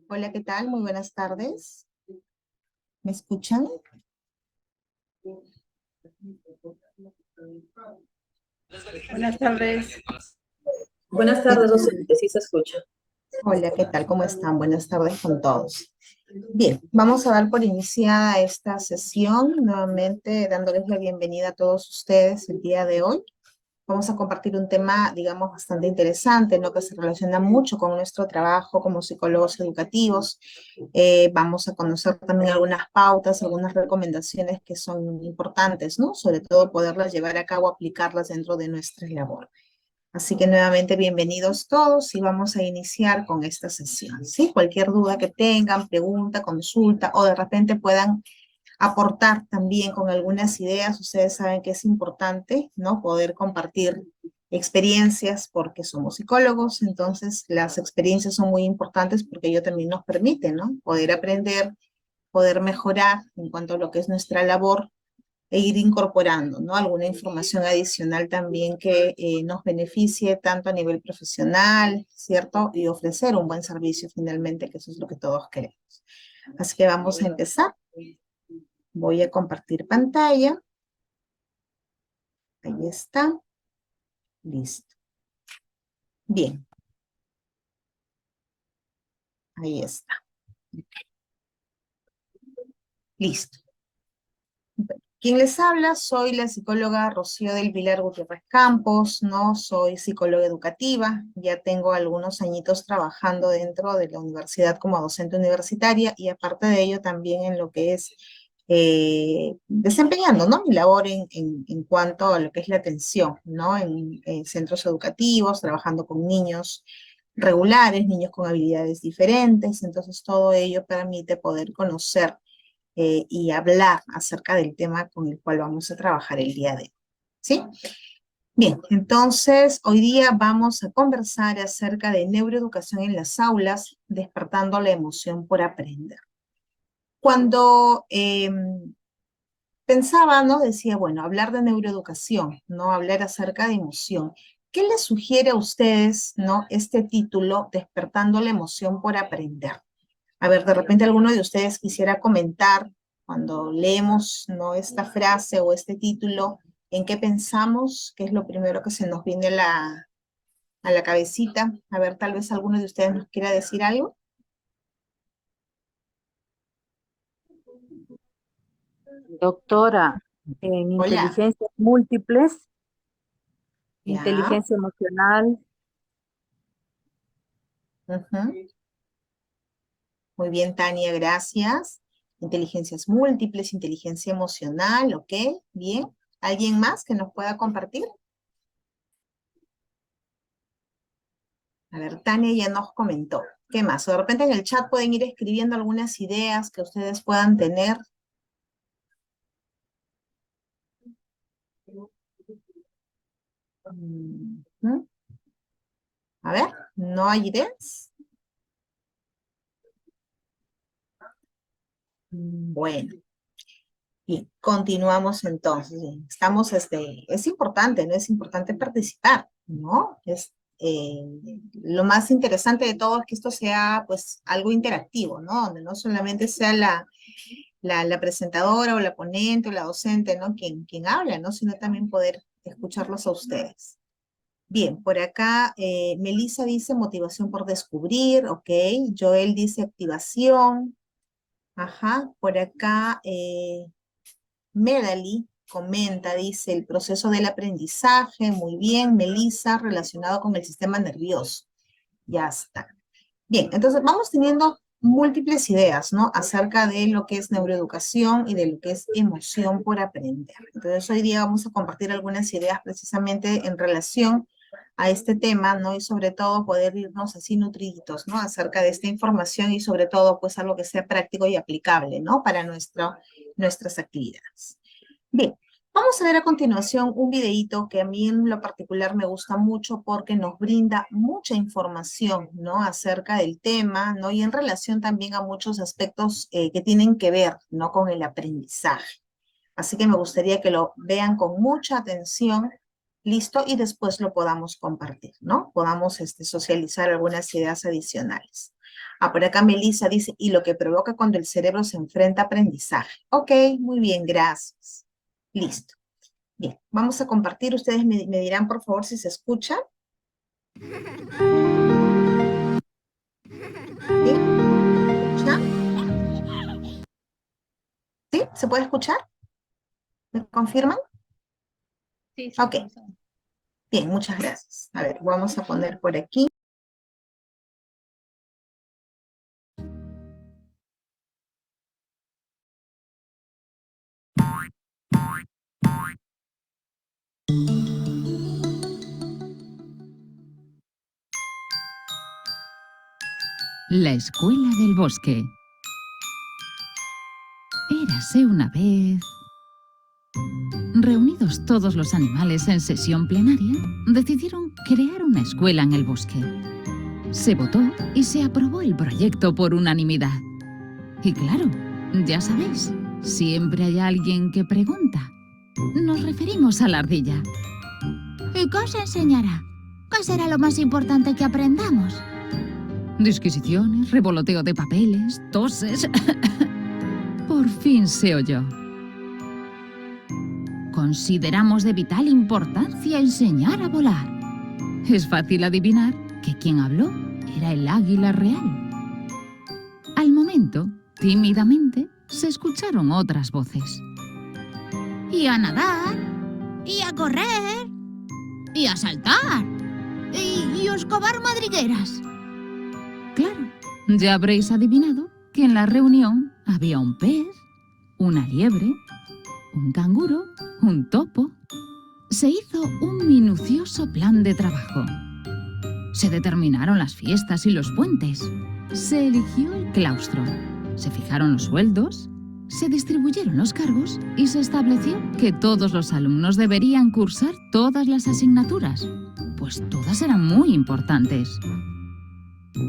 Hola, ¿qué tal? Muy buenas tardes. ¿Me escuchan? Buenas tardes. Buenas ¿Qué tardes, tal? docente, sí se escucha. Hola, ¿qué tal? ¿Cómo están? Buenas tardes con todos. Bien, vamos a dar por iniciada esta sesión, nuevamente dándoles la bienvenida a todos ustedes el día de hoy. Vamos a compartir un tema, digamos, bastante interesante, ¿no? Que se relaciona mucho con nuestro trabajo como psicólogos educativos. Vamos a conocer también algunas pautas, algunas recomendaciones que son importantes, ¿no? Sobre todo poderlas llevar a cabo, aplicarlas dentro de nuestra labor. Así que nuevamente bienvenidos todos y vamos a iniciar con esta sesión, ¿sí? Cualquier duda que tengan, pregunta, consulta o de repente puedan aportar también con algunas ideas. Ustedes saben que es importante, ¿no? Poder compartir experiencias porque somos psicólogos, entonces las experiencias son muy importantes porque ello también nos permite, ¿no? Poder aprender, poder mejorar en cuanto a lo que es nuestra labor e ir incorporando, ¿no? Alguna información adicional también que nos beneficie tanto a nivel profesional, ¿cierto? Y ofrecer un buen servicio finalmente, que eso es lo que todos queremos. Así que vamos a empezar. Voy a compartir pantalla. Ahí está. Listo. Bien. Ahí está. Listo. Quien les habla, soy la psicóloga Rocío del Pilar Gutiérrez Campos, ¿no? Soy psicóloga educativa, ya tengo algunos añitos trabajando dentro de la universidad como docente universitaria y aparte de ello también en lo que es desempeñando, ¿no? Mi labor en cuanto a lo que es la atención, ¿no? En centros educativos, trabajando con niños regulares, niños con habilidades diferentes, entonces todo ello permite poder conocer y hablar acerca del tema con el cual vamos a trabajar el día de hoy. ¿Sí? Bien, entonces hoy día vamos a conversar acerca de neuroeducación en las aulas, despertando la emoción por aprender. Cuando pensaba, ¿no? Decía, bueno, hablar de neuroeducación, ¿no? Hablar acerca de emoción. ¿Qué les sugiere a ustedes, ¿no? Este título, despertando la emoción por aprender? A ver, de repente alguno de ustedes quisiera comentar cuando leemos, ¿no? Esta frase o este título, ¿en qué pensamos? ¿Qué es lo primero que se nos viene a la cabecita? A ver, tal vez alguno de ustedes nos quiera decir algo. Doctora, en Hola. inteligencias múltiples, Ya. inteligencia emocional, Ujú. Muy bien, Tania, gracias. Inteligencias múltiples, inteligencia emocional, ¿ok? Bien. ¿Alguien más que nos pueda compartir? A ver, Tania ya nos comentó. ¿Qué más? O de repente en el chat pueden ir escribiendo algunas ideas que ustedes puedan tener. ¿Mm? A ver, ¿no hay ideas? Bueno, y continuamos entonces. Bien, estamos, es importante, ¿no? Es importante participar, ¿no? Lo más interesante de todo es que esto sea, pues, algo interactivo, ¿no? Donde no solamente sea la presentadora o la ponente o la docente, ¿no? Quien habla, ¿no? Sino también poder escucharlos a ustedes. Bien, por acá Melissa dice motivación por descubrir, ok. Joel dice activación, ajá. Por acá Medali comenta, dice el proceso del aprendizaje, muy bien. Melissa, relacionado con el sistema nervioso. Ya está. Bien, entonces vamos teniendo múltiples ideas, ¿no? Acerca de lo que es neuroeducación y de lo que es emoción por aprender. Entonces hoy día vamos a compartir algunas ideas precisamente en relación a este tema, ¿no? Y sobre todo poder irnos así nutriditos, ¿no? Acerca de esta información y sobre todo pues algo que sea práctico y aplicable, ¿no? Para nuestras actividades. Bien, vamos a ver a continuación un videíto que a mí en lo particular me gusta mucho porque nos brinda mucha información, ¿no? Acerca del tema, ¿no? Y en relación también a muchos aspectos que tienen que ver, ¿no? Con el aprendizaje. Así que me gustaría que lo vean con mucha atención, listo, y después lo podamos compartir, ¿no? Podamos socializar algunas ideas adicionales. Ah, por acá Melissa dice, y lo que provoca cuando el cerebro se enfrenta a aprendizaje. Ok, muy bien, gracias. Listo. Bien, vamos a compartir. Ustedes me dirán, por favor, si se escucha. ¿Sí? ¿Escucha? ¿Sí? ¿Se puede escuchar? ¿Me confirman? Sí, Ok. Bien, muchas gracias. A ver, vamos a poner por aquí. La escuela del bosque. Érase una vez... Reunidos todos los animales en sesión plenaria, decidieron crear una escuela en el bosque. Se votó y se aprobó el proyecto por unanimidad. Y claro, ya sabéis, siempre hay alguien que pregunta. Nos referimos a la ardilla. ¿Y qué os enseñará? ¿Qué será lo más importante que aprendamos? Disquisiciones, revoloteo de papeles, toses... Por fin se oyó. Consideramos de vital importancia enseñar a volar. Es fácil adivinar que quien habló era el águila real. Al momento, tímidamente, se escucharon otras voces. Y a nadar, y a correr, y a saltar, y a excavar madrigueras. Claro, ya habréis adivinado que en la reunión había un pez, una liebre, un canguro, un topo. Se hizo un minucioso plan de trabajo. Se determinaron las fiestas y los puentes. Se eligió el claustro. Se fijaron los sueldos. Se distribuyeron los cargos y se estableció que todos los alumnos deberían cursar todas las asignaturas, pues todas eran muy importantes.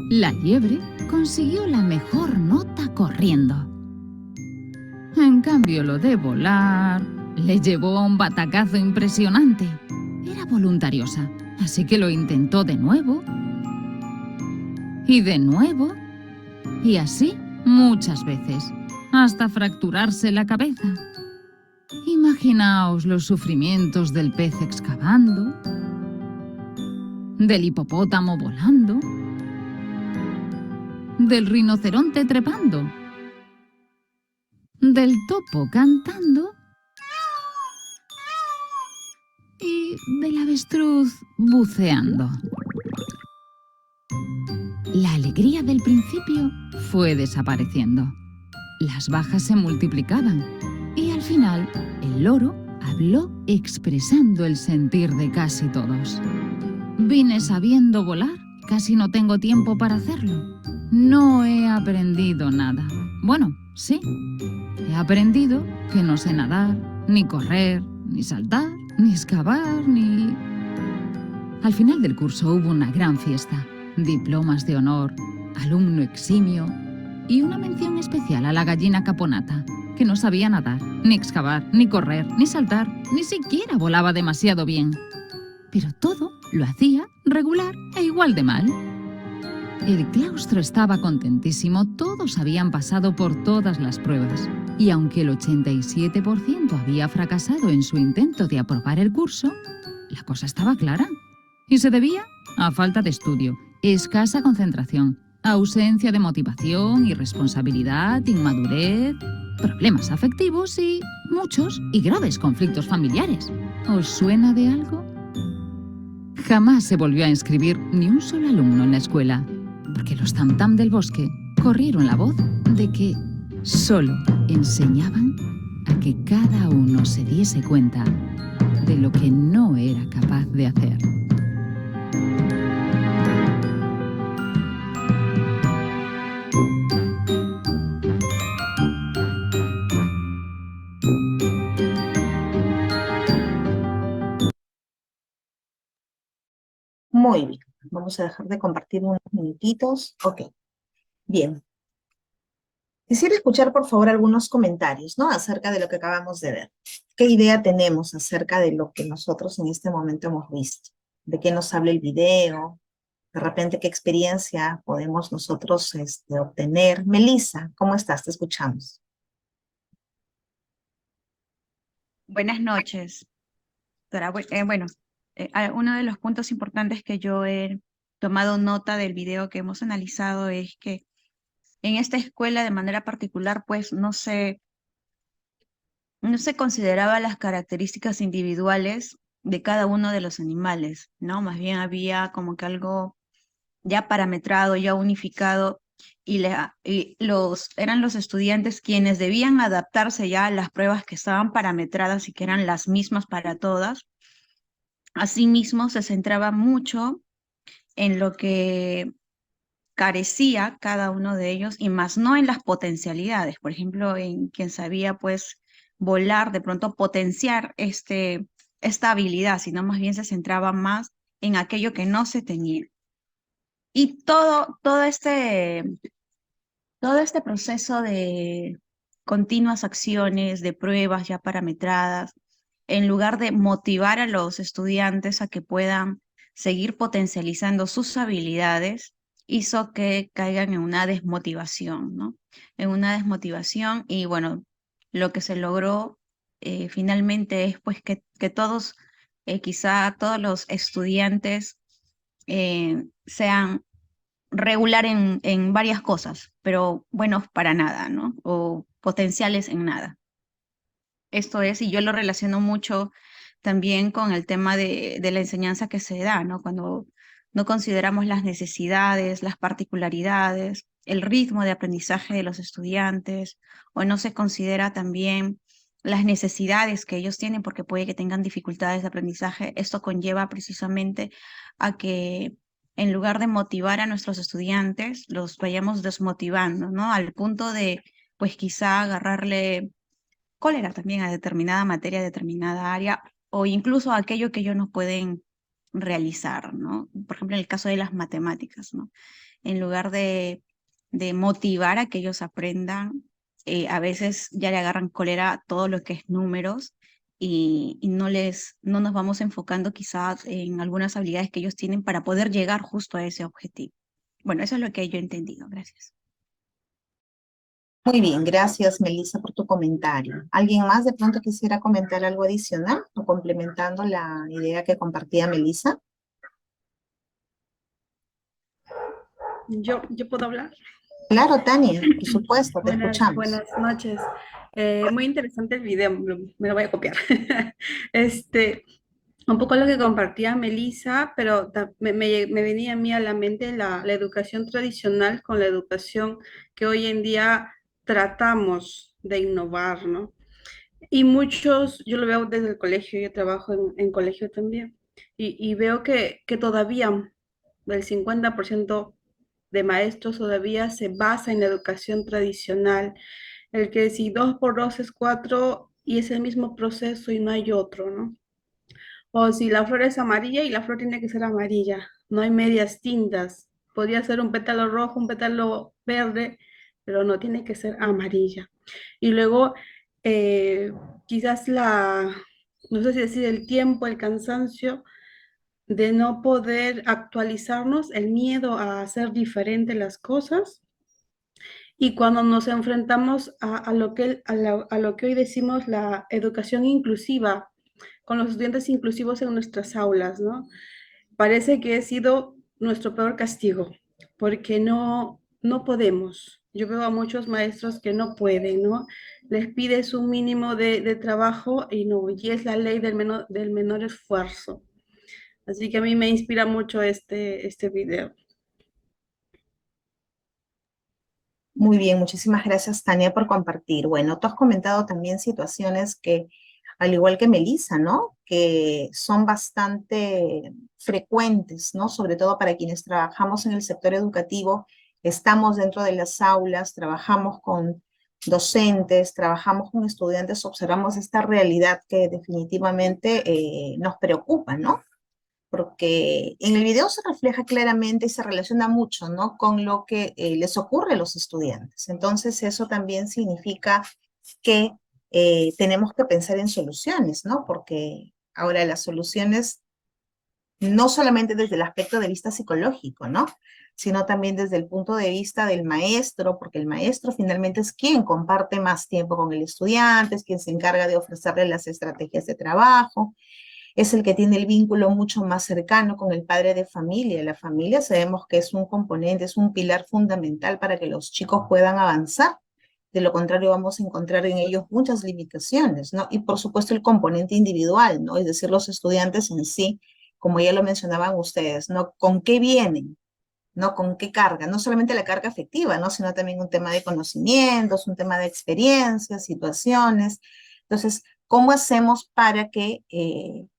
La liebre consiguió la mejor nota corriendo. En cambio, lo de volar le llevó a un batacazo impresionante. Era voluntariosa, así que lo intentó de nuevo. Y de nuevo. Y así muchas veces, hasta fracturarse la cabeza. Imaginaos los sufrimientos del pez excavando, del hipopótamo volando, del rinoceronte trepando, del topo cantando y del avestruz buceando. La alegría del principio fue desapareciendo. Las bajas se multiplicaban y al final el loro habló expresando el sentir de casi todos. Vine sabiendo volar, casi no tengo tiempo para hacerlo. No he aprendido nada. Bueno, sí, he aprendido que no sé nadar, ni correr, ni saltar, ni excavar, ni... Al final del curso hubo una gran fiesta. Diplomas de honor, alumno eximio y una mención especial a la gallina caponata, que no sabía nadar, ni excavar, ni correr, ni saltar, ni siquiera volaba demasiado bien. Pero todo lo hacía regular e igual de mal. El claustro estaba contentísimo, todos habían pasado por todas las pruebas. Y aunque el 87% había fracasado en su intento de aprobar el curso, la cosa estaba clara. Y se debía a falta de estudio, escasa concentración, ausencia de motivación, irresponsabilidad, inmadurez, problemas afectivos y muchos y graves conflictos familiares. ¿Os suena de algo? Jamás se volvió a inscribir ni un solo alumno en la escuela, porque los tam-tam del bosque corrieron la voz de que solo enseñaban a que cada uno se diese cuenta de lo que no era capaz de hacer. Muy bien. Vamos a dejar de compartir unos minutitos. Ok. Bien. Quisiera escuchar, por favor, algunos comentarios, ¿no? Acerca de lo que acabamos de ver. ¿Qué idea tenemos acerca de lo que nosotros en este momento hemos visto? ¿De qué nos habla el video? De repente, ¿qué experiencia podemos nosotros obtener? Melissa, ¿cómo estás? Te escuchamos. Buenas noches, doctora. Uno de los puntos importantes que yo he tomado nota del video que hemos analizado es que en esta escuela de manera particular, pues no se consideraba las características individuales de cada uno de los animales, ¿no? Más bien había como que algo ya parametrado, ya unificado, eran los estudiantes quienes debían adaptarse ya a las pruebas que estaban parametradas y que eran las mismas para todas. Asimismo, se centraba mucho en lo que carecía cada uno de ellos y más no en las potencialidades. Por ejemplo, en quien sabía pues volar, de pronto potenciar esta habilidad, sino más bien se centraba más en aquello que no se tenía. Y todo este proceso de continuas acciones, de pruebas ya parametradas, en lugar de motivar a los estudiantes a que puedan seguir potencializando sus habilidades, hizo que caigan en una desmotivación, ¿no? En una desmotivación y bueno, lo que se logró finalmente es pues que todos, quizá todos los estudiantes sean regular en varias cosas, pero buenos para nada, ¿no? O potenciales en nada. Esto es, y yo lo relaciono mucho también con el tema de la enseñanza que se da, ¿no? Cuando no consideramos las necesidades, las particularidades, el ritmo de aprendizaje de los estudiantes, o no se considera también las necesidades que ellos tienen, porque puede que tengan dificultades de aprendizaje. Esto conlleva precisamente a que en lugar de motivar a nuestros estudiantes, los vayamos desmotivando, ¿no? Al punto de, pues quizá agarrarle cólera también a determinada materia, a determinada área, o incluso a aquello que ellos no pueden realizar, ¿no? Por ejemplo, en el caso de las matemáticas, ¿no? En lugar de motivar a que ellos aprendan, a veces ya le agarran cólera a todo lo que es números y no nos vamos enfocando quizás en algunas habilidades que ellos tienen para poder llegar justo a ese objetivo. Bueno, eso es lo que yo he entendido. Gracias. Muy bien, gracias Melissa por tu comentario. ¿Alguien más de pronto quisiera comentar algo adicional o complementando la idea que compartía Melissa? ¿Yo puedo hablar? Claro, Tania, por supuesto, te escuchamos. Buenas noches. Muy interesante el video, me lo voy a copiar. Un poco lo que compartía Melissa, pero me venía a mí a la mente la educación tradicional con la educación que hoy en día tratamos de innovar, ¿no? Y muchos, yo lo veo desde el colegio, yo trabajo en colegio también, y veo que todavía el 50% de maestros todavía se basa en la educación tradicional, el que si 2 por 2 es 4 y es el mismo proceso y no hay otro, ¿no? O si la flor es amarilla y la flor tiene que ser amarilla, no hay medias tintas, podría ser un pétalo rojo, un pétalo verde, pero no tiene que ser amarilla. Y luego eh, quizás no sé si decir el tiempo, el cansancio de no poder actualizarnos, el miedo a hacer diferente las cosas. Y cuando nos enfrentamos a lo que hoy decimos la educación inclusiva, con los estudiantes inclusivos en nuestras aulas, ¿no? Parece que ha sido nuestro peor castigo, porque no podemos. Yo veo a muchos maestros que no pueden, ¿no? Les pides un mínimo de trabajo y no, y es la ley del menor esfuerzo. Así que a mí me inspira mucho este video. Muy bien, muchísimas gracias Tania por compartir. Bueno, tú has comentado también situaciones que, al igual que Melissa, ¿no? Que son bastante frecuentes, ¿no? Sobre todo para quienes trabajamos en el sector educativo, estamos dentro de las aulas, trabajamos con docentes, trabajamos con estudiantes, observamos esta realidad que definitivamente nos preocupa, ¿no? Porque en el video se refleja claramente y se relaciona mucho, ¿no? Con lo que les ocurre a los estudiantes. Entonces, eso también significa que tenemos que pensar en soluciones, ¿no? Porque ahora las soluciones no solamente desde el aspecto de vista psicológico, ¿no? Sino también desde el punto de vista del maestro, porque el maestro finalmente es quien comparte más tiempo con el estudiante, es quien se encarga de ofrecerle las estrategias de trabajo, es el que tiene el vínculo mucho más cercano con el padre de familia. La familia sabemos que es un componente, es un pilar fundamental para que los chicos puedan avanzar. De lo contrario, vamos a encontrar en ellos muchas limitaciones, ¿no? Y por supuesto el componente individual, ¿no? Es decir, los estudiantes en sí, como ya lo mencionaban ustedes, ¿no? ¿Con qué vienen? ¿No? ¿Con qué carga? No solamente la carga afectiva, ¿no? Sino también un tema de conocimientos, un tema de experiencias, situaciones. Entonces, ¿cómo hacemos para que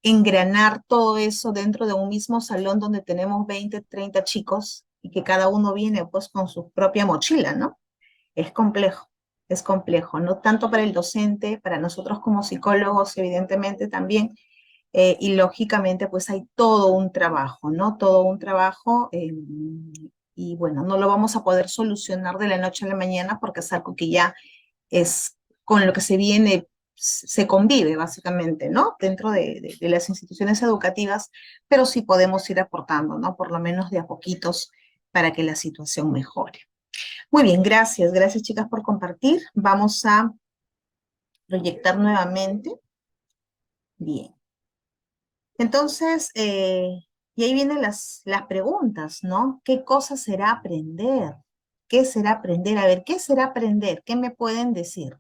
engranar todo eso dentro de un mismo salón donde tenemos 20, 30 chicos y que cada uno viene pues con su propia mochila, ¿no? Es complejo, no tanto para el docente, para nosotros como psicólogos, evidentemente también, y lógicamente pues hay todo un trabajo, ¿no? Todo un trabajo y bueno, no lo vamos a poder solucionar de la noche a la mañana porque es algo que ya es con lo que se viene, se convive básicamente, ¿no? Dentro de las instituciones educativas, pero sí podemos ir aportando, ¿no? Por lo menos de a poquitos para que la situación mejore. Muy bien, gracias. Gracias, chicas, por compartir. Vamos a proyectar nuevamente. Bien. Entonces, y ahí vienen las preguntas, ¿no? ¿Qué cosa será aprender? ¿Qué será aprender? A ver, ¿qué será aprender? ¿Qué me pueden decir?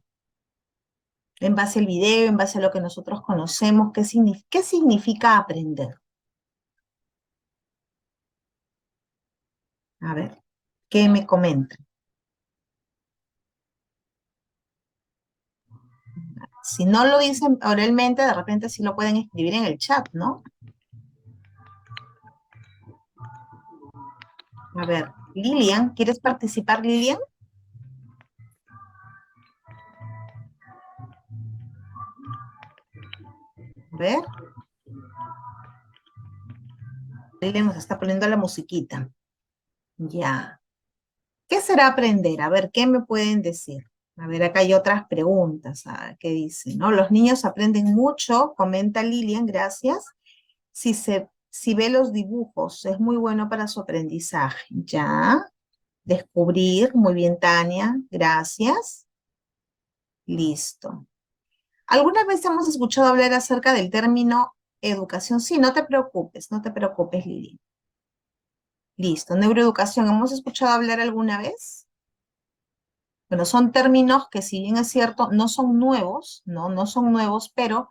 En base al video, en base a lo que nosotros conocemos, ¿qué significa aprender? A ver, ¿qué me comentan? Si no lo dicen oralmente, de repente sí lo pueden escribir en el chat, ¿no? A ver, Lilian, ¿quieres participar, Lilian? A ver. Lilian nos está poniendo la musiquita. Ya. ¿Qué será aprender? A ver, ¿qué me pueden decir? A ver, acá hay otras preguntas. ¿Qué dicen? ¿No? Los niños aprenden mucho, comenta Lilian, gracias. Si ve los dibujos, es muy bueno para su aprendizaje. Ya. Descubrir, muy bien, Tania, gracias. Listo. ¿Alguna vez hemos escuchado hablar acerca del término educación? Sí, no te preocupes, Lilian. Listo, neuroeducación, ¿hemos escuchado hablar alguna vez? Bueno, son términos que si bien es cierto, no son nuevos, no son nuevos, pero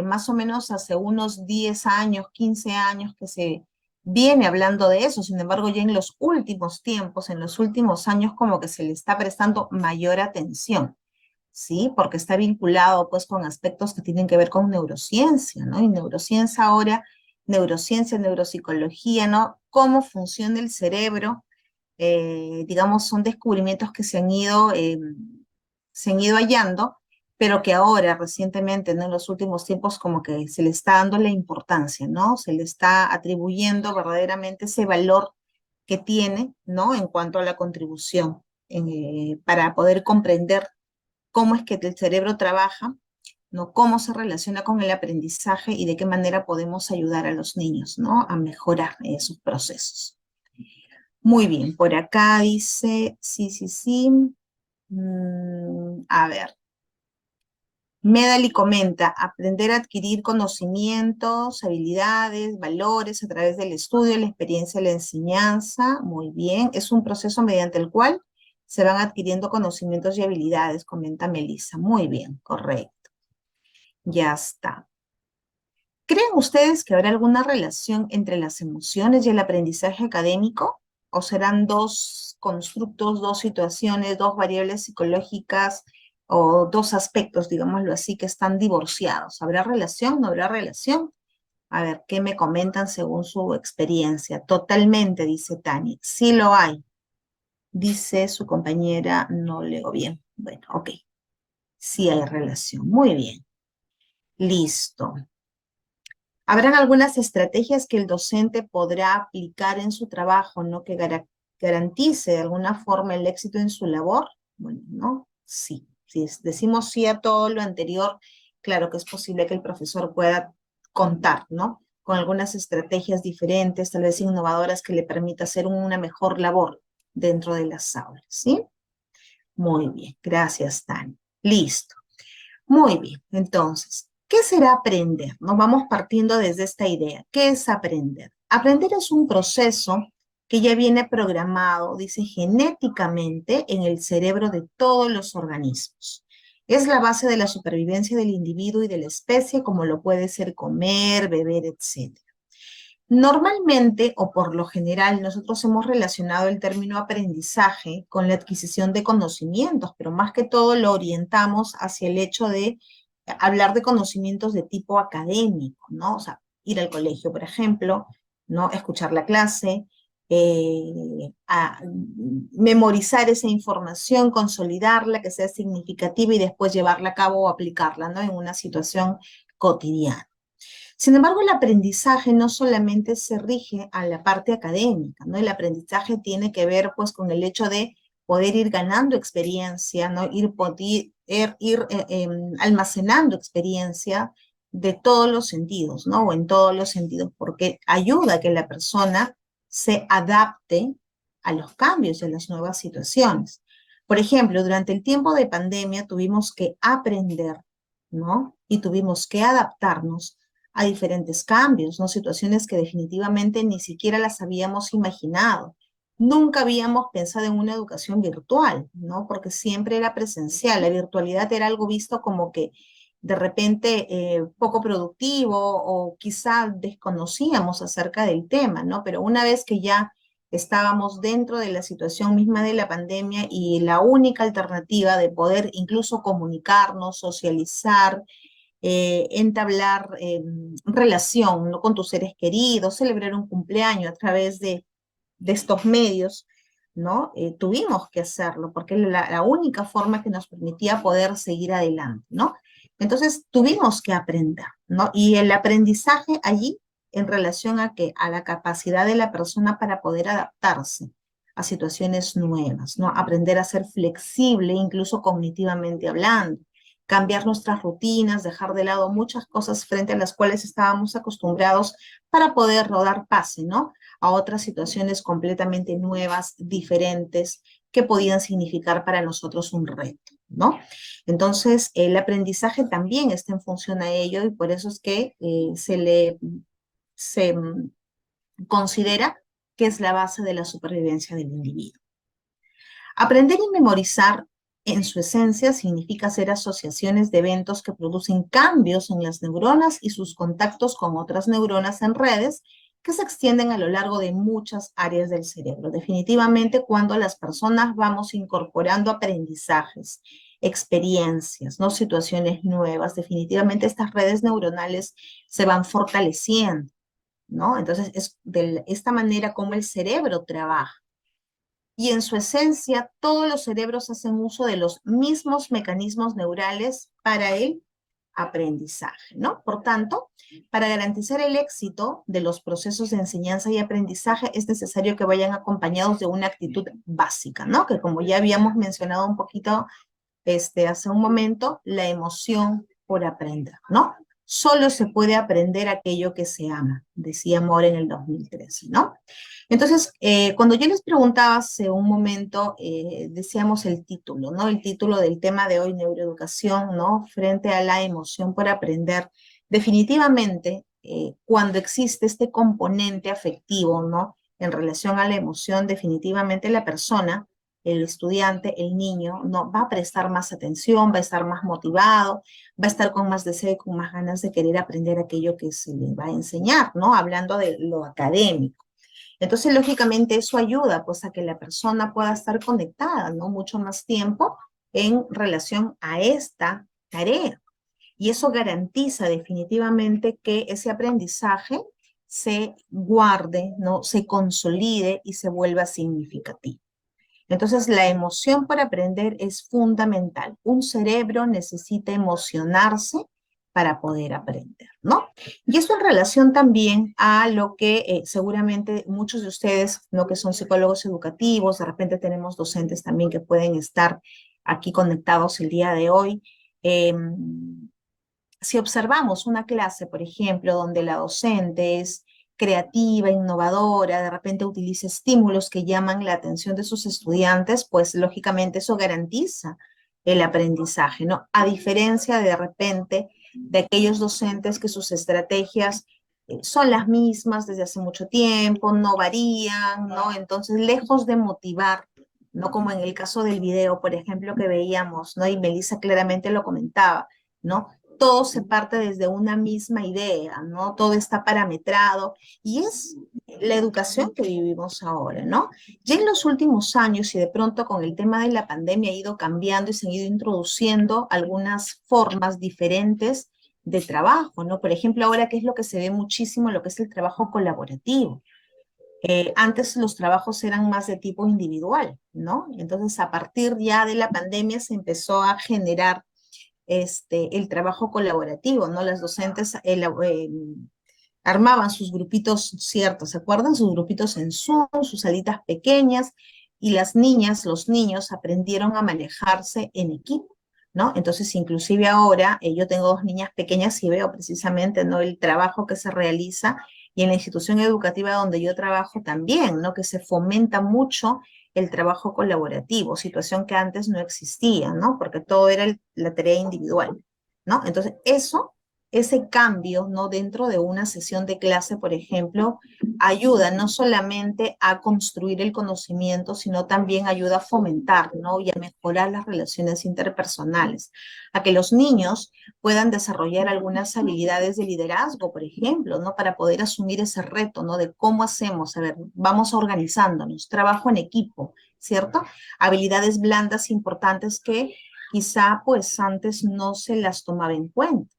más o menos hace unos 10 años, 15 años que se viene hablando de eso. Sin embargo, ya en los últimos tiempos, en los últimos años, como que se le está prestando mayor atención, ¿sí? Porque está vinculado pues con aspectos que tienen que ver con neurociencia, ¿no? Y neurociencia ahora, neurociencia, neuropsicología, ¿no? Cómo funciona el cerebro, digamos, son descubrimientos que se han ido hallando, pero que ahora, recientemente, ¿no? En los últimos tiempos, como que se le está dando la importancia, ¿no? Se le está atribuyendo verdaderamente ese valor que tiene, ¿no? En cuanto a la contribución, para poder comprender cómo es que el cerebro trabaja, ¿no? Cómo se relaciona con el aprendizaje y de qué manera podemos ayudar a los niños, ¿no? A mejorar sus procesos. Muy bien, por acá dice, sí. A ver, Medali comenta, aprender a adquirir conocimientos, habilidades, valores a través del estudio, la experiencia, la enseñanza. Muy bien, es un proceso mediante el cual se van adquiriendo conocimientos y habilidades, comenta Melissa. Muy bien, correcto. Ya está. ¿Creen ustedes que habrá alguna relación entre las emociones y el aprendizaje académico? ¿O serán dos constructos, dos situaciones, dos variables psicológicas o dos aspectos, digámoslo así, que están divorciados? ¿Habrá relación? ¿No habrá relación? A ver, ¿qué me comentan según su experiencia? Totalmente, dice Tani. Sí lo hay. Dice su compañera, no leo bien. Bueno, ok. Sí hay relación. Muy bien. Listo. ¿Habrán algunas estrategias que el docente podrá aplicar en su trabajo, ¿no? Que garantice de alguna forma el éxito en su labor? Bueno, ¿no? Sí. Si decimos sí a todo lo anterior, claro que es posible que el profesor pueda contar, ¿no? con algunas estrategias diferentes, tal vez innovadoras, que le permita hacer una mejor labor dentro de las aulas, ¿sí? Muy bien, gracias, Tania. Listo. Muy bien, entonces, ¿qué será aprender? Nos vamos partiendo desde esta idea. ¿Qué es aprender? Aprender es un proceso que ya viene programado, dice, genéticamente en el cerebro de todos los organismos. Es la base de la supervivencia del individuo y de la especie, como lo puede ser comer, beber, etc. Normalmente, o por lo general, nosotros hemos relacionado el término aprendizaje con la adquisición de conocimientos, pero más que todo lo orientamos hacia el hecho de hablar de conocimientos de tipo académico, ¿no? O sea, ir al colegio, por ejemplo, ¿no? Escuchar la clase, memorizar esa información, consolidarla, que sea significativa y después llevarla a cabo o aplicarla, ¿no? En una situación cotidiana. Sin embargo, el aprendizaje no solamente se rige a la parte académica, ¿no? El aprendizaje tiene que ver, pues, con el hecho de poder ir ganando experiencia, ¿no? Ir almacenando experiencia de todos los sentidos, ¿no? O en todos los sentidos, porque ayuda a que la persona se adapte a los cambios y a las nuevas situaciones. Por ejemplo, durante el tiempo de pandemia tuvimos que aprender, ¿no? Y tuvimos que adaptarnos a diferentes cambios, ¿no? Situaciones que definitivamente ni siquiera las habíamos imaginado. Nunca habíamos pensado en una educación virtual, ¿no? Porque siempre era presencial. La virtualidad era algo visto como que de repente poco productivo o quizá desconocíamos acerca del tema, ¿no? Pero una vez que ya estábamos dentro de la situación misma de la pandemia y la única alternativa de poder incluso comunicarnos, socializar, entablar relación, ¿no? Con tus seres queridos, celebrar un cumpleaños a través de estos medios, ¿no? Tuvimos que hacerlo porque era la única forma que nos permitía poder seguir adelante, ¿no? Entonces tuvimos que aprender, ¿no? Y el aprendizaje allí en relación a que a la capacidad de la persona para poder adaptarse a situaciones nuevas, ¿no? Aprender a ser flexible, incluso cognitivamente hablando, cambiar nuestras rutinas, dejar de lado muchas cosas frente a las cuales estábamos acostumbrados para poder dar pase, ¿no? A otras situaciones completamente nuevas, diferentes, que podían significar para nosotros un reto, ¿no? Entonces, el aprendizaje también está en función a ello y por eso es que se considera que es la base de la supervivencia del individuo. Aprender y memorizar en su esencia significa hacer asociaciones de eventos que producen cambios en las neuronas y sus contactos con otras neuronas en redes que se extienden a lo largo de muchas áreas del cerebro. Definitivamente, cuando las personas vamos incorporando aprendizajes, experiencias, ¿no? Situaciones nuevas, definitivamente estas redes neuronales se van fortaleciendo, ¿no? Entonces, es de esta manera como el cerebro trabaja. Y en su esencia, todos los cerebros hacen uso de los mismos mecanismos neurales para el aprendizaje, ¿no? Por tanto, para garantizar el éxito de los procesos de enseñanza y aprendizaje, es necesario que vayan acompañados de una actitud básica, ¿no? Que como ya habíamos mencionado un poquito hace un momento, la emoción por aprender, ¿no? Solo se puede aprender aquello que se ama, decía Moore en el 2013, ¿no? Entonces, cuando yo les preguntaba hace un momento, decíamos el título, ¿no? El título del tema de hoy, neuroeducación, ¿no? Frente a la emoción por aprender. Definitivamente, cuando existe este componente afectivo, ¿no? En relación a la emoción, definitivamente la persona, el estudiante, el niño, ¿no? Va a prestar más atención, va a estar más motivado, va a estar con más deseo y con más ganas de querer aprender aquello que se le va a enseñar, ¿no? Hablando de lo académico. Entonces, lógicamente, eso ayuda pues a que la persona pueda estar conectada, ¿no? Mucho más tiempo en relación a esta tarea. Y eso garantiza definitivamente que ese aprendizaje se guarde, ¿no? Se consolide y se vuelva significativo. Entonces, la emoción para aprender es fundamental. Un cerebro necesita emocionarse para poder aprender, ¿no? Y esto en relación también a lo que seguramente muchos de ustedes, ¿no? Que son psicólogos educativos, de repente tenemos docentes también que pueden estar aquí conectados el día de hoy, si observamos una clase, por ejemplo, donde la docente es creativa, innovadora, de repente utiliza estímulos que llaman la atención de sus estudiantes, pues lógicamente eso garantiza el aprendizaje, ¿no? A diferencia de repente de aquellos docentes que sus estrategias son las mismas desde hace mucho tiempo, no varían, ¿no? Entonces, lejos de motivar, ¿no? Como en el caso del video, por ejemplo, que veíamos, ¿no? Y Melissa claramente lo comentaba, ¿no? Todo se parte desde una misma idea, ¿no? Todo está parametrado y es la educación que vivimos ahora, ¿no? Ya en los últimos años y de pronto con el tema de la pandemia ha ido cambiando y se han ido introduciendo algunas formas diferentes de trabajo, ¿no? Por ejemplo, ahora que es lo que se ve muchísimo, lo que es el trabajo colaborativo. Antes los trabajos eran más de tipo individual, ¿no? Entonces, a partir ya de la pandemia se empezó a generar el trabajo colaborativo, ¿no? Las docentes armaban sus grupitos ciertos, ¿se acuerdan? Sus grupitos en Zoom, sus salitas pequeñas, y las niñas, los niños aprendieron a manejarse en equipo, ¿no? Entonces, inclusive ahora, yo tengo dos niñas pequeñas y veo precisamente, ¿no? El trabajo que se realiza, y en la institución educativa donde yo trabajo también, ¿no? Que se fomenta mucho el trabajo colaborativo, situación que antes no existía, ¿no? Porque todo era la tarea individual, ¿no? Entonces, ese cambio, ¿no? Dentro de una sesión de clase, por ejemplo, ayuda no solamente a construir el conocimiento, sino también ayuda a fomentar, ¿no? Y a mejorar las relaciones interpersonales, a que los niños puedan desarrollar algunas habilidades de liderazgo, por ejemplo, ¿no? Para poder asumir ese reto, ¿no? De cómo hacemos, a ver, vamos organizándonos, trabajo en equipo, ¿cierto? Habilidades blandas importantes que quizá pues antes no se las tomaba en cuenta.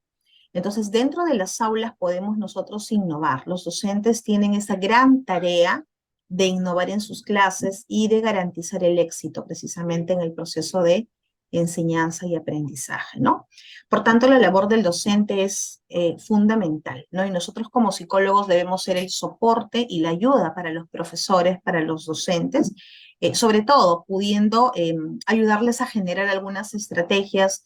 Entonces, dentro de las aulas podemos nosotros innovar. Los docentes tienen esa gran tarea de innovar en sus clases y de garantizar el éxito precisamente en el proceso de enseñanza y aprendizaje, ¿no? Por tanto, la labor del docente es fundamental, ¿no? Y nosotros como psicólogos debemos ser el soporte y la ayuda para los profesores, para los docentes, sobre todo pudiendo ayudarles a generar algunas estrategias,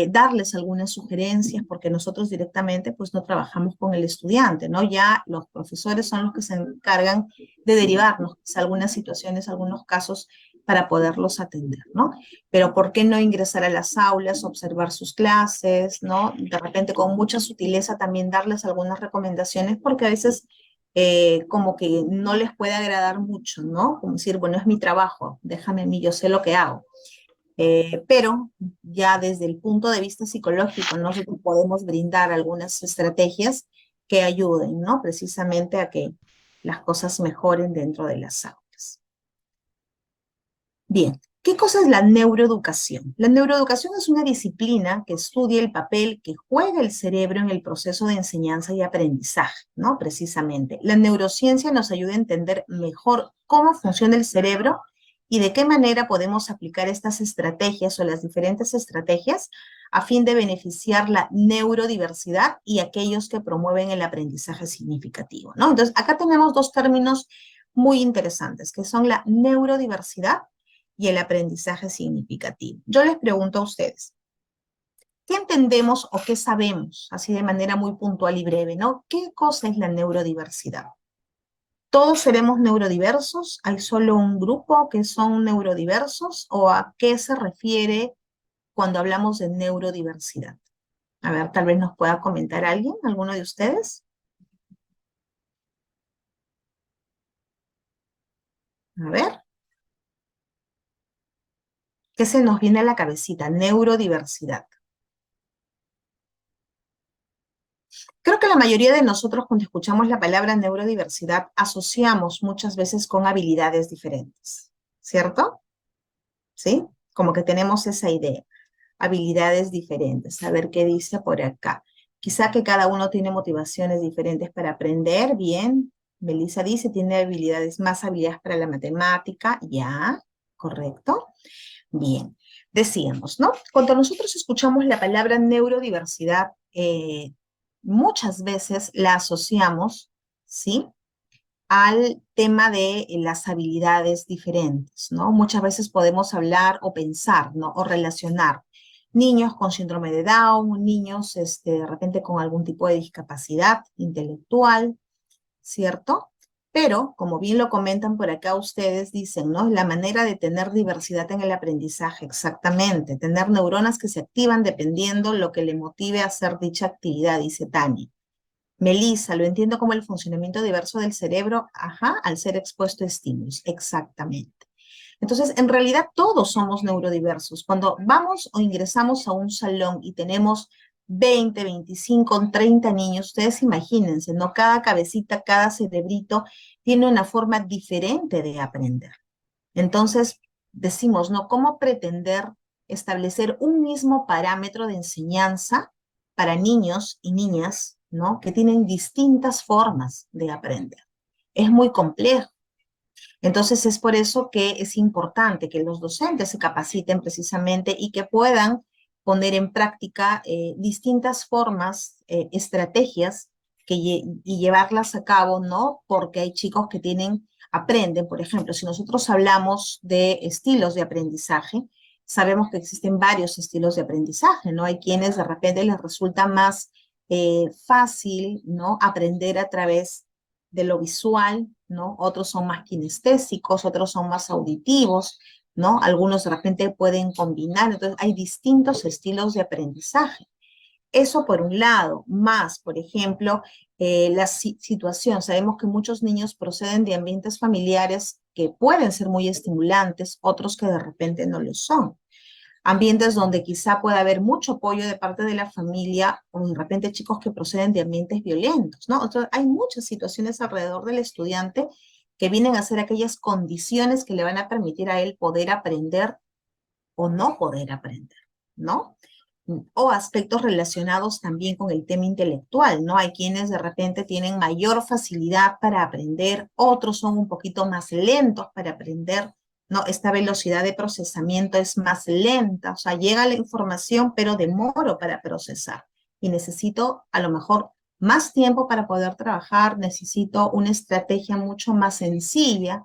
darles algunas sugerencias, porque nosotros directamente pues no trabajamos con el estudiante, ¿no? Ya los profesores son los que se encargan de derivarnos algunas situaciones, algunos casos para poderlos atender, ¿no? Pero ¿por qué no ingresar a las aulas, observar sus clases, ¿no? De repente con mucha sutileza también darles algunas recomendaciones, porque a veces como que no les puede agradar mucho, ¿no? Como decir, bueno, es mi trabajo, déjame a mí, yo sé lo que hago. Pero ya desde el punto de vista psicológico, nosotros podemos brindar algunas estrategias que ayuden, ¿no? Precisamente a que las cosas mejoren dentro de las aulas. Bien, ¿qué cosa es la neuroeducación? La neuroeducación es una disciplina que estudia el papel que juega el cerebro en el proceso de enseñanza y aprendizaje, ¿no? Precisamente. La neurociencia nos ayuda a entender mejor cómo funciona el cerebro y de qué manera podemos aplicar estas estrategias o las diferentes estrategias a fin de beneficiar la neurodiversidad y aquellos que promueven el aprendizaje significativo, ¿no? Entonces, acá tenemos dos términos muy interesantes, que son la neurodiversidad y el aprendizaje significativo. Yo les pregunto a ustedes, ¿qué entendemos o qué sabemos, así de manera muy puntual y breve, ¿no? ¿Qué cosa es la neurodiversidad? ¿Todos seremos neurodiversos? ¿Hay solo un grupo que son neurodiversos? ¿O a qué se refiere cuando hablamos de neurodiversidad? A ver, tal vez nos pueda comentar alguien, alguno de ustedes. A ver. ¿Qué se nos viene a la cabecita? Neurodiversidad. Creo que la mayoría de nosotros cuando escuchamos la palabra neurodiversidad asociamos muchas veces con habilidades diferentes, ¿cierto? ¿Sí? Como que tenemos esa idea, habilidades diferentes. A ver qué dice por acá. Quizá que cada uno tiene motivaciones diferentes para aprender, bien. Melissa dice, tiene más habilidades para la matemática, ya, correcto. Bien, decíamos, ¿no? Cuando nosotros escuchamos la palabra neurodiversidad, muchas veces la asociamos, ¿sí? Al tema de las habilidades diferentes, ¿no? Muchas veces podemos hablar o pensar, ¿no? O relacionar Niños con síndrome de Down, niños de repente con algún tipo de discapacidad intelectual, ¿cierto? Pero, como bien lo comentan por acá ustedes, dicen, ¿no? La manera de tener diversidad en el aprendizaje, exactamente. Tener neuronas que se activan dependiendo lo que le motive a hacer dicha actividad, dice Tani. Melissa, lo entiendo como el funcionamiento diverso del cerebro, ajá, al ser expuesto a estímulos, exactamente. Entonces, en realidad todos somos neurodiversos. Cuando vamos o ingresamos a un salón y tenemos 20, 25, 30 niños, ustedes imagínense, ¿no? Cada cabecita, cada cerebrito tiene una forma diferente de aprender. Entonces, decimos, ¿no? ¿Cómo pretender establecer un mismo parámetro de enseñanza para niños y niñas, ¿no? Que tienen distintas formas de aprender? Es muy complejo. Entonces es por eso que es importante que los docentes se capaciten precisamente y que puedan poner en práctica distintas formas, estrategias y llevarlas a cabo, ¿no? Porque hay chicos que aprenden, por ejemplo, si nosotros hablamos de estilos de aprendizaje, sabemos que existen varios estilos de aprendizaje, ¿no? Hay quienes de repente les resulta más fácil, ¿no? Aprender a través de lo visual, ¿no? Otros son más kinestésicos, otros son más auditivos, ¿no? Algunos de repente pueden combinar, entonces hay distintos estilos de aprendizaje. Eso por un lado, más, por ejemplo, la situación. Sabemos que muchos niños proceden de ambientes familiares que pueden ser muy estimulantes, otros que de repente no lo son. Ambientes donde quizá pueda haber mucho apoyo de parte de la familia o de repente chicos que proceden de ambientes violentos, ¿no? Entonces, hay muchas situaciones alrededor del estudiante que vienen a ser aquellas condiciones que le van a permitir a él poder aprender o no poder aprender, ¿no? O aspectos relacionados también con el tema intelectual, ¿no? Hay quienes de repente tienen mayor facilidad para aprender, otros son un poquito más lentos para aprender, ¿no? Esta velocidad de procesamiento es más lenta, o sea, llega la información, pero demoro para procesar. Y necesito a lo mejor más tiempo para poder trabajar, necesito una estrategia mucho más sencilla,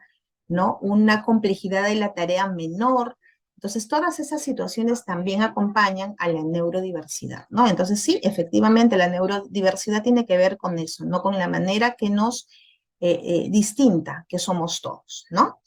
¿no? Una complejidad de la tarea menor. Entonces, todas esas situaciones también acompañan a la neurodiversidad, ¿no? Entonces, sí, efectivamente, la neurodiversidad tiene que ver con eso, ¿no? Con la manera que nos distinta que somos todos, ¿no?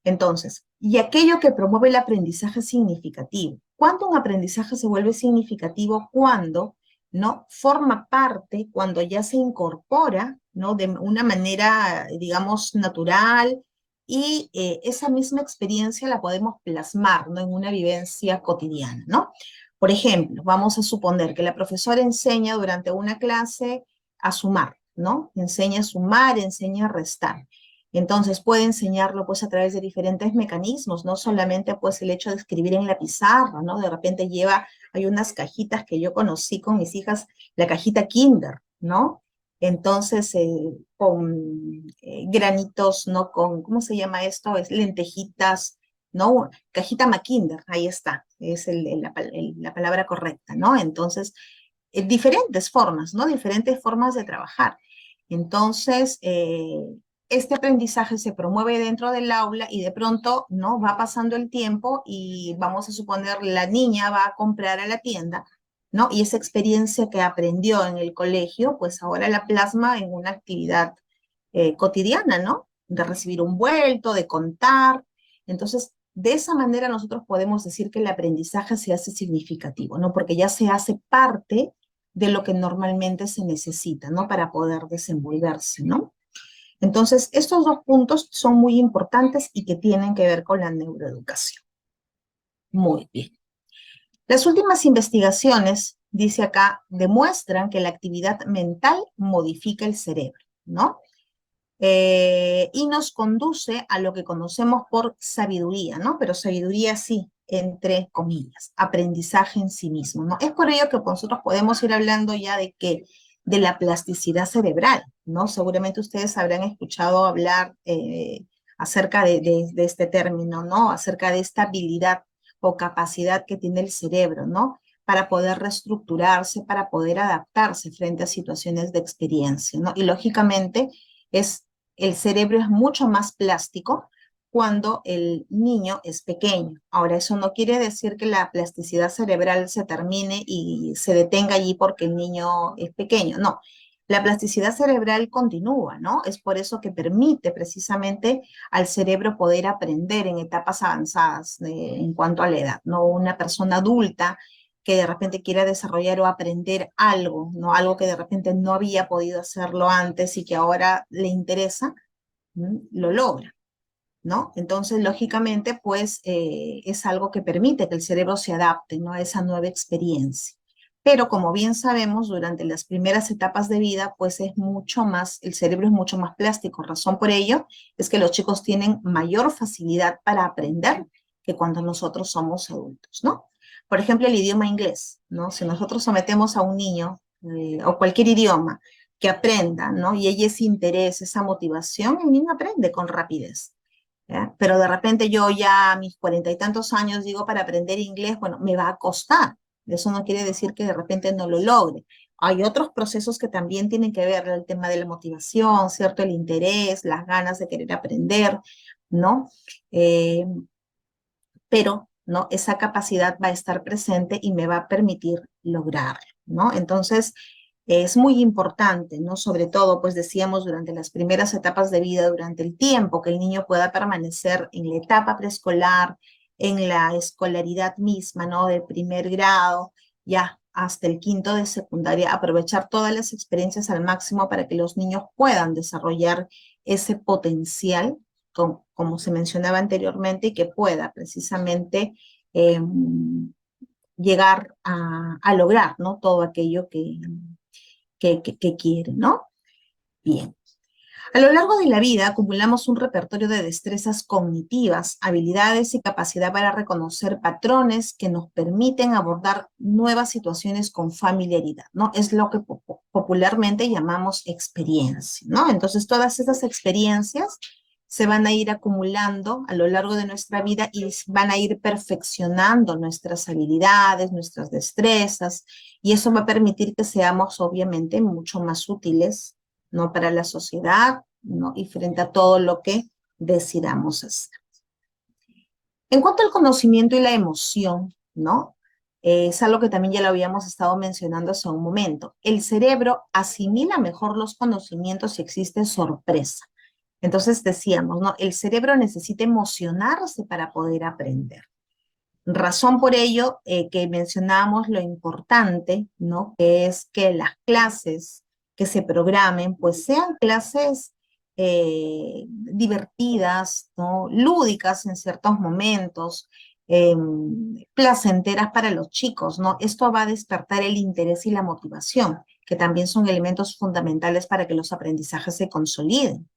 Entonces, y aquello que promueve el aprendizaje significativo. ¿Cuándo un aprendizaje se vuelve significativo? Cuando, ¿no? Forma parte, cuando ya se incorpora, ¿no? De una manera, digamos, natural, y esa misma experiencia la podemos plasmar, ¿no? En una vivencia cotidiana, ¿no? Por ejemplo, vamos a suponer que la profesora enseña durante una clase a sumar, ¿no? Enseña a sumar, enseña a restar. Entonces puede enseñarlo pues a través de diferentes mecanismos, no solamente pues el hecho de escribir en la pizarra, ¿no? De repente hay unas cajitas que yo conocí con mis hijas, la cajita Kinder, ¿no? Entonces con granitos, ¿no? Con, ¿cómo se llama esto? Es lentejitas, ¿no? Cajita Makinder, ahí está, es la palabra correcta, ¿no? Entonces, diferentes formas, ¿no? Diferentes formas de trabajar. Entonces, este aprendizaje se promueve dentro del aula y de pronto, ¿no? Va pasando el tiempo y vamos a suponer la niña va a comprar a la tienda, ¿no? Y esa experiencia que aprendió en el colegio, pues ahora la plasma en una actividad cotidiana, ¿no? De recibir un vuelto, de contar. Entonces, de esa manera nosotros podemos decir que el aprendizaje se hace significativo, ¿no? Porque ya se hace parte de lo que normalmente se necesita, ¿no? Para poder desenvolverse, ¿no? Entonces, estos dos puntos son muy importantes y que tienen que ver con la neuroeducación. Muy bien. Las últimas investigaciones, dice acá, demuestran que la actividad mental modifica el cerebro, ¿no? Y nos conduce a lo que conocemos por sabiduría, ¿no? Pero sabiduría sí, entre comillas, aprendizaje en sí mismo, ¿no? Es por ello que nosotros podemos ir hablando ya de la plasticidad cerebral, ¿no? Seguramente ustedes habrán escuchado hablar acerca de este término, ¿no? Acerca de esta habilidad o capacidad que tiene el cerebro, ¿no? Para poder reestructurarse, para poder adaptarse frente a situaciones de experiencia, ¿no? Y lógicamente el cerebro es mucho más plástico cuando el niño es pequeño. Ahora, eso no quiere decir que la plasticidad cerebral se termine y se detenga allí porque el niño es pequeño. No, la plasticidad cerebral continúa, ¿no? Es por eso que permite precisamente al cerebro poder aprender en etapas avanzadas en cuanto a la edad, ¿no? Una persona adulta que de repente quiera desarrollar o aprender algo, ¿no? Algo que de repente no había podido hacerlo antes y que ahora le interesa, lo logra, ¿no? Entonces, lógicamente, pues es algo que permite que el cerebro se adapte, ¿no? A esa nueva experiencia. Pero como bien sabemos, durante las primeras etapas de vida, pues es mucho más, el cerebro es mucho más plástico. Razón por ello es que los chicos tienen mayor facilidad para aprender que cuando nosotros somos adultos, ¿no? Por ejemplo, el idioma inglés, ¿no? Si nosotros sometemos a un niño o cualquier idioma que aprenda, ¿no? Y hay ese interés, esa motivación, el niño aprende con rapidez. ¿Ya? Pero de repente yo ya a mis 40 y tantos años digo para aprender inglés, bueno, me va a costar. Eso no quiere decir que de repente no lo logre. Hay otros procesos que también tienen que ver el tema de la motivación, ¿cierto? El interés, las ganas de querer aprender, ¿no? Pero, ¿no? Esa capacidad va a estar presente y me va a permitir lograrlo, ¿no? Entonces, es muy importante, ¿no? Sobre todo, pues decíamos, durante las primeras etapas de vida, durante el tiempo que el niño pueda permanecer en la etapa preescolar, en la escolaridad misma, ¿no? De primer grado, ya hasta el quinto de secundaria, aprovechar todas las experiencias al máximo para que los niños puedan desarrollar ese potencial, como se mencionaba anteriormente, y que pueda precisamente llegar a lograr, ¿no? Todo aquello que quiere, ¿no? Bien. A lo largo de la vida acumulamos un repertorio de destrezas cognitivas, habilidades y capacidad para reconocer patrones que nos permiten abordar nuevas situaciones con familiaridad, ¿no? Es lo que popularmente llamamos experiencia, ¿no? Entonces, todas esas experiencias se van a ir acumulando a lo largo de nuestra vida y van a ir perfeccionando nuestras habilidades, nuestras destrezas, y eso va a permitir que seamos obviamente mucho más útiles, ¿no? Para la sociedad, ¿no? Y frente a todo lo que decidamos hacer. En cuanto al conocimiento y la emoción, ¿no? Es algo que también ya lo habíamos estado mencionando hace un momento. El cerebro asimila mejor los conocimientos si existe sorpresa. Entonces decíamos, ¿no? El cerebro necesita emocionarse para poder aprender. Razón por ello que mencionamos lo importante, ¿no? Que es que las clases que se programen, pues sean clases divertidas, ¿no? Lúdicas en ciertos momentos, placenteras para los chicos, ¿no? Esto va a despertar el interés y la motivación, que también son elementos fundamentales para que los aprendizajes se consoliden.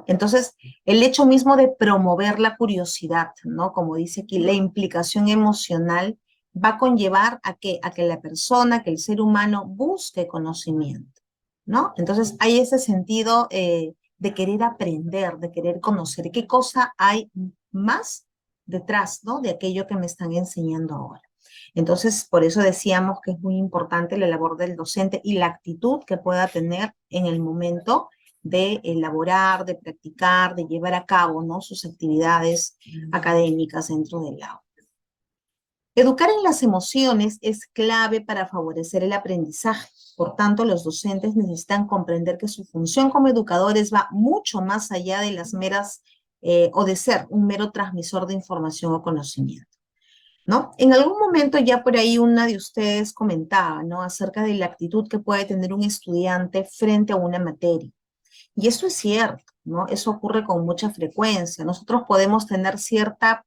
Entonces, el hecho mismo de promover la curiosidad, ¿no? Como dice aquí, la implicación emocional va a conllevar a que la persona, que el ser humano busque conocimiento, ¿no? Entonces, hay ese sentido de querer aprender, de querer conocer qué cosa hay más detrás, ¿no? De aquello que me están enseñando ahora. Entonces, por eso decíamos que es muy importante la labor del docente y la actitud que pueda tener en el momento de elaborar, de practicar, de llevar a cabo, ¿no? Sus actividades académicas dentro del aula. Educar en las emociones es clave para favorecer el aprendizaje. Por tanto, los docentes necesitan comprender que su función como educadores va mucho más allá de las meras, o de ser un mero transmisor de información o conocimiento, ¿no? En algún momento ya por ahí una de ustedes comentaba, ¿no? Acerca de la actitud que puede tener un estudiante frente a una materia. Y eso es cierto, ¿no? Eso ocurre con mucha frecuencia. Nosotros podemos tener cierta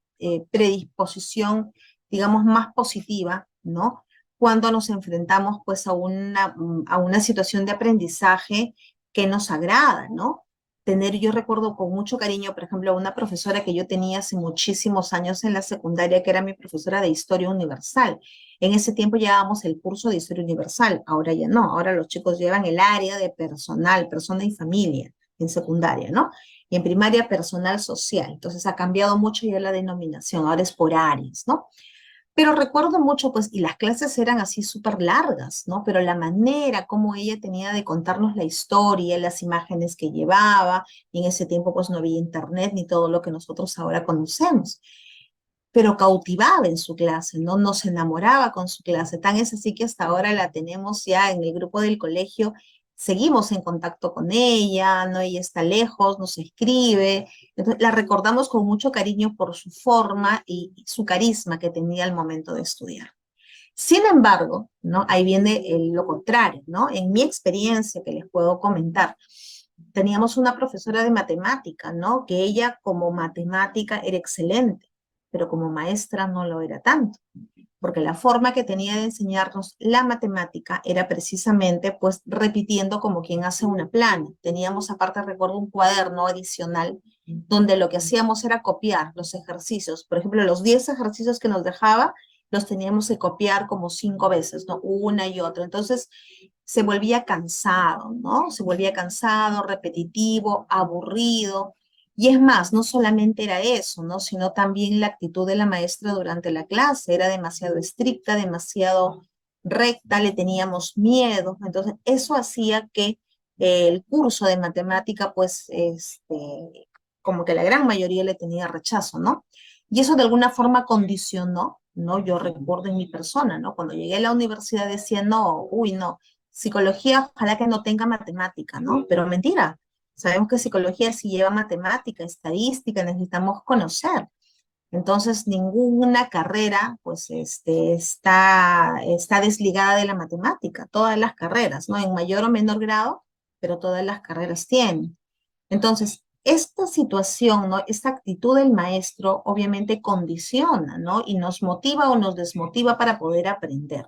predisposición, digamos, más positiva, ¿no? Cuando nos enfrentamos, pues, a una situación de aprendizaje que nos agrada, ¿no? Yo recuerdo con mucho cariño, por ejemplo, a una profesora que yo tenía hace muchísimos años en la secundaria, que era mi profesora de Historia Universal. En ese tiempo llevábamos el curso de Historia Universal, ahora ya no, ahora los chicos llevan el área de personal, persona y familia en secundaria, ¿no? Y en primaria personal social, entonces ha cambiado mucho ya la denominación, ahora es por áreas, ¿no? Pero recuerdo mucho, pues, y las clases eran así súper largas, ¿no? Pero la manera como ella tenía de contarnos la historia, las imágenes que llevaba, y en ese tiempo pues no había internet ni todo lo que nosotros ahora conocemos, pero cautivaba en su clase, ¿no? Nos enamoraba con su clase. Tan es así que hasta ahora la tenemos ya en el grupo del colegio, seguimos en contacto con ella, ¿no? Ella está lejos, nos escribe, entonces la recordamos con mucho cariño por su forma y su carisma que tenía al momento de estudiar. Sin embargo, ¿no? Ahí viene lo contrario, ¿no? En mi experiencia que les puedo comentar, teníamos una profesora de matemática, ¿no? Que ella como matemática era excelente, pero como maestra no lo era tanto, porque la forma que tenía de enseñarnos la matemática era precisamente pues repitiendo como quien hace una plana. Teníamos aparte, recuerdo, un cuaderno adicional donde lo que hacíamos era copiar los ejercicios. Por ejemplo, los 10 ejercicios que nos dejaba, los teníamos que copiar como 5 veces, ¿no? Una y otra. Entonces, se volvía cansado, ¿no? Se volvía cansado, repetitivo, aburrido. Y es más, no solamente era eso, ¿no? Sino también la actitud de la maestra durante la clase. Era demasiado estricta, demasiado recta, le teníamos miedo. Entonces, eso hacía que el curso de matemática, pues, como que la gran mayoría le tenía rechazo, ¿no? Y eso de alguna forma condicionó, ¿no? Yo recuerdo en mi persona, ¿no? Cuando llegué a la universidad decía, no, uy, no, psicología, ojalá que no tenga matemática, ¿no? Pero mentira, sabemos que psicología sí lleva matemática, estadística, necesitamos conocer. Entonces, ninguna carrera, pues, está desligada de la matemática, todas las carreras, ¿no? En mayor o menor grado, pero todas las carreras tienen. Entonces, esta situación, ¿no? Esta actitud del maestro obviamente condiciona, ¿no? Y nos motiva o nos desmotiva para poder aprender.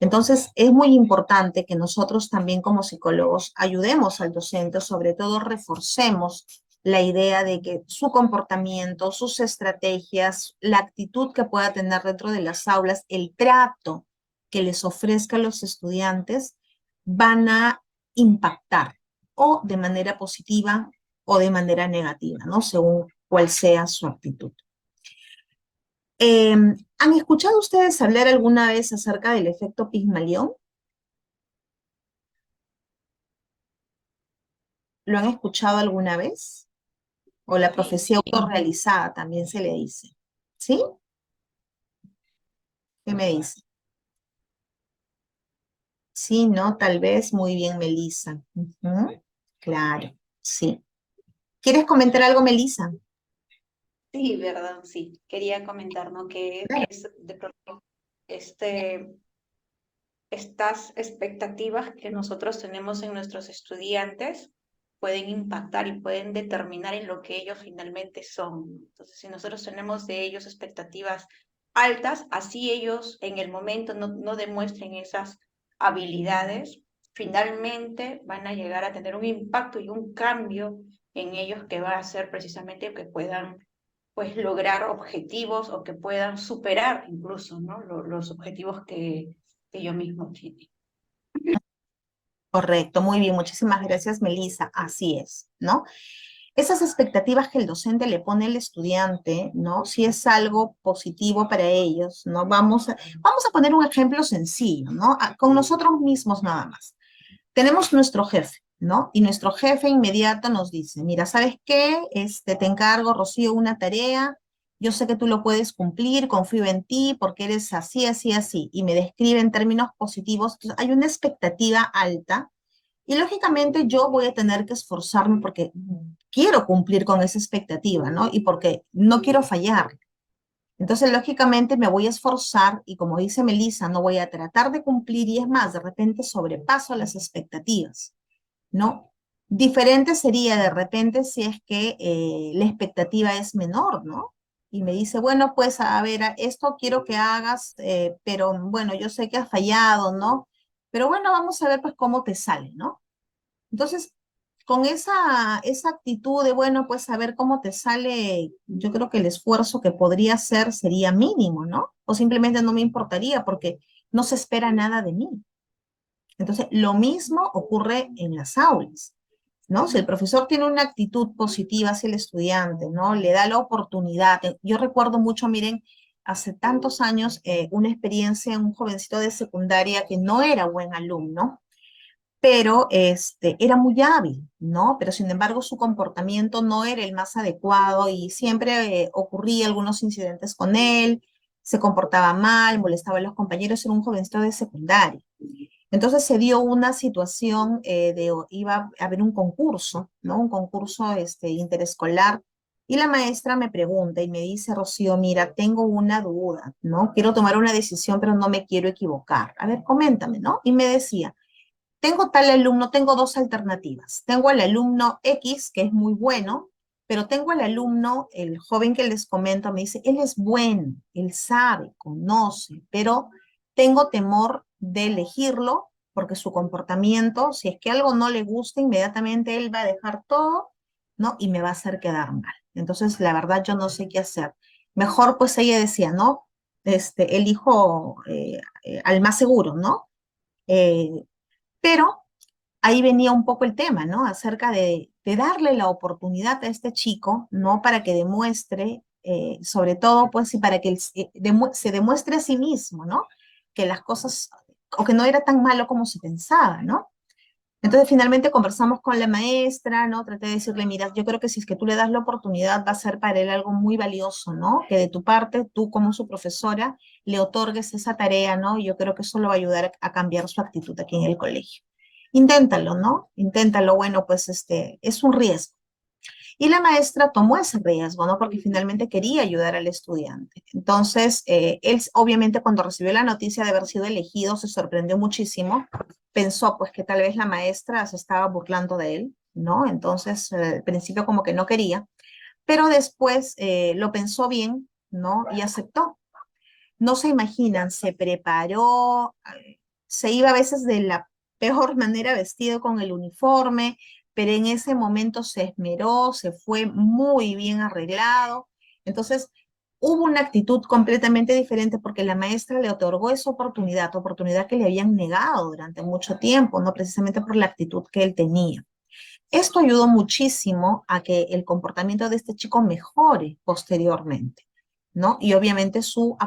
Entonces, es muy importante que nosotros también como psicólogos ayudemos al docente, sobre todo reforcemos la idea de que su comportamiento, sus estrategias, la actitud que pueda tener dentro de las aulas, el trato que les ofrezca a los estudiantes, van a impactar o de manera positiva o de manera negativa, ¿no? Según cuál sea su actitud. ¿Han escuchado ustedes hablar alguna vez acerca del efecto Pigmalión? ¿Lo han escuchado alguna vez? O la profecía autorrealizada también se le dice. ¿Sí? ¿Qué me dice? Sí, ¿no? Tal vez. Muy bien, Melissa. Ujú. Claro, sí. ¿Quieres comentar algo, Melissa? Sí, verdad, sí. Quería comentar, ¿no? Que Claro. es de pronto estas expectativas que nosotros tenemos en nuestros estudiantes pueden impactar y pueden determinar en lo que ellos finalmente son. Entonces, si nosotros tenemos de ellos expectativas altas, así ellos en el momento no demuestren esas habilidades, finalmente van a llegar a tener un impacto y un cambio en ellos que va a hacer precisamente que puedan pues lograr objetivos o que puedan superar incluso, ¿no? Los objetivos que yo mismo tiene. Correcto, muy bien. Muchísimas gracias, Melissa. Así es, ¿no? Esas expectativas que el docente le pone al estudiante, ¿no? Si es algo positivo para ellos, ¿no? Vamos a poner un ejemplo sencillo, ¿no? Con nosotros mismos nada más. Tenemos nuestro jefe, ¿no? Y nuestro jefe inmediato nos dice, mira, ¿sabes qué? Te encargo, Rocío, una tarea, yo sé que tú lo puedes cumplir, confío en ti porque eres así, así, así, y me describe en términos positivos. Entonces, hay una expectativa alta y lógicamente yo voy a tener que esforzarme porque quiero cumplir con esa expectativa, ¿no? Y porque no quiero fallar. Entonces, lógicamente me voy a esforzar y como dice Melissa, no voy a tratar de cumplir y es más, de repente sobrepaso las expectativas, ¿no? Diferente sería de repente si es que la expectativa es menor, ¿no? Y me dice, bueno, pues a ver, esto quiero que hagas, pero bueno, yo sé que has fallado, ¿no? Pero bueno, vamos a ver pues cómo te sale, ¿no? Entonces, con esa actitud de, bueno, pues a ver cómo te sale, yo creo que el esfuerzo que podría hacer sería mínimo, ¿no? O simplemente no me importaría porque no se espera nada de mí. Entonces, lo mismo ocurre en las aulas, ¿no? Si el profesor tiene una actitud positiva hacia el estudiante, ¿no? Le da la oportunidad. Yo recuerdo mucho, miren, hace tantos años una experiencia en un jovencito de secundaria que no era buen alumno, pero era muy hábil, ¿no? Pero sin embargo su comportamiento no era el más adecuado y siempre ocurría algunos incidentes con él, se comportaba mal, molestaba a los compañeros, era un jovencito de secundaria. Entonces se dio una situación iba a haber un concurso, ¿no? Un concurso interescolar. Y la maestra me pregunta y me dice, Rocío, mira, tengo una duda, ¿no? Quiero tomar una decisión, pero no me quiero equivocar. A ver, coméntame, ¿no? Y me decía, tengo tal alumno, tengo dos alternativas. Tengo al alumno X, que es muy bueno, pero tengo al alumno, el joven que les comento, me dice, él es bueno, él sabe, conoce, pero tengo temor de elegirlo porque su comportamiento, si es que algo no le gusta, inmediatamente él va a dejar todo, ¿no? Y me va a hacer quedar mal. Entonces, la verdad, yo no sé qué hacer. Mejor, pues ella decía, ¿no? Elijo al más seguro, ¿no? Eh, pero ahí venía un poco el tema, ¿no? Acerca de darle la oportunidad a este chico, ¿no? Para que demuestre, sobre todo, pues, y para que él se demuestre a sí mismo, ¿no? Que las cosas, o que no era tan malo como se pensaba, ¿no? Entonces, finalmente conversamos con la maestra, ¿no? Traté de decirle, mira, yo creo que si es que tú le das la oportunidad, va a ser para él algo muy valioso, ¿no? Que de tu parte, tú como su profesora, le otorgues esa tarea, ¿no? Y yo creo que eso lo va a ayudar a cambiar su actitud aquí en el colegio. Inténtalo, ¿no? Inténtalo, bueno, pues es un riesgo. Y la maestra tomó ese riesgo, ¿no? Porque finalmente quería ayudar al estudiante. Entonces, él obviamente cuando recibió la noticia de haber sido elegido, se sorprendió muchísimo. Pensó pues que tal vez la maestra se estaba burlando de él, ¿no? Entonces, al principio como que no quería, pero después lo pensó bien, ¿no? Y aceptó. No se imaginan, se preparó, se iba a veces de la peor manera vestido con el uniforme, pero en ese momento se esmeró, se fue muy bien arreglado. Entonces, hubo una actitud completamente diferente porque la maestra le otorgó esa oportunidad que le habían negado durante mucho tiempo, no precisamente por la actitud que él tenía. Esto ayudó muchísimo a que el comportamiento de este chico mejore posteriormente, ¿no? Y obviamente su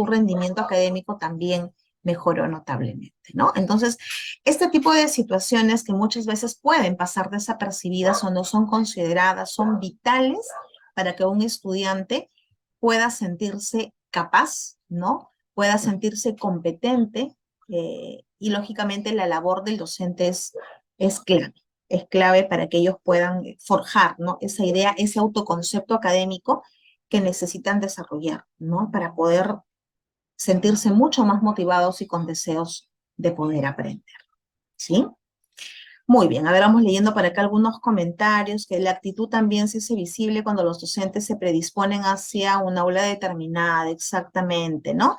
rendimiento académico también mejoró notablemente, ¿no? Entonces, este tipo de situaciones que muchas veces pueden pasar desapercibidas o no son consideradas, son vitales para que un estudiante pueda sentirse capaz, ¿no? Pueda sentirse competente y lógicamente la labor del docente es clave. Es clave para que ellos puedan forjar, ¿no? Esa idea, ese autoconcepto académico que necesitan desarrollar, ¿no? Para poder sentirse mucho más motivados y con deseos de poder aprender, ¿sí? Muy bien, a ver, vamos leyendo por acá algunos comentarios, que la actitud también se hace visible cuando los docentes se predisponen hacia una aula determinada, exactamente, ¿no?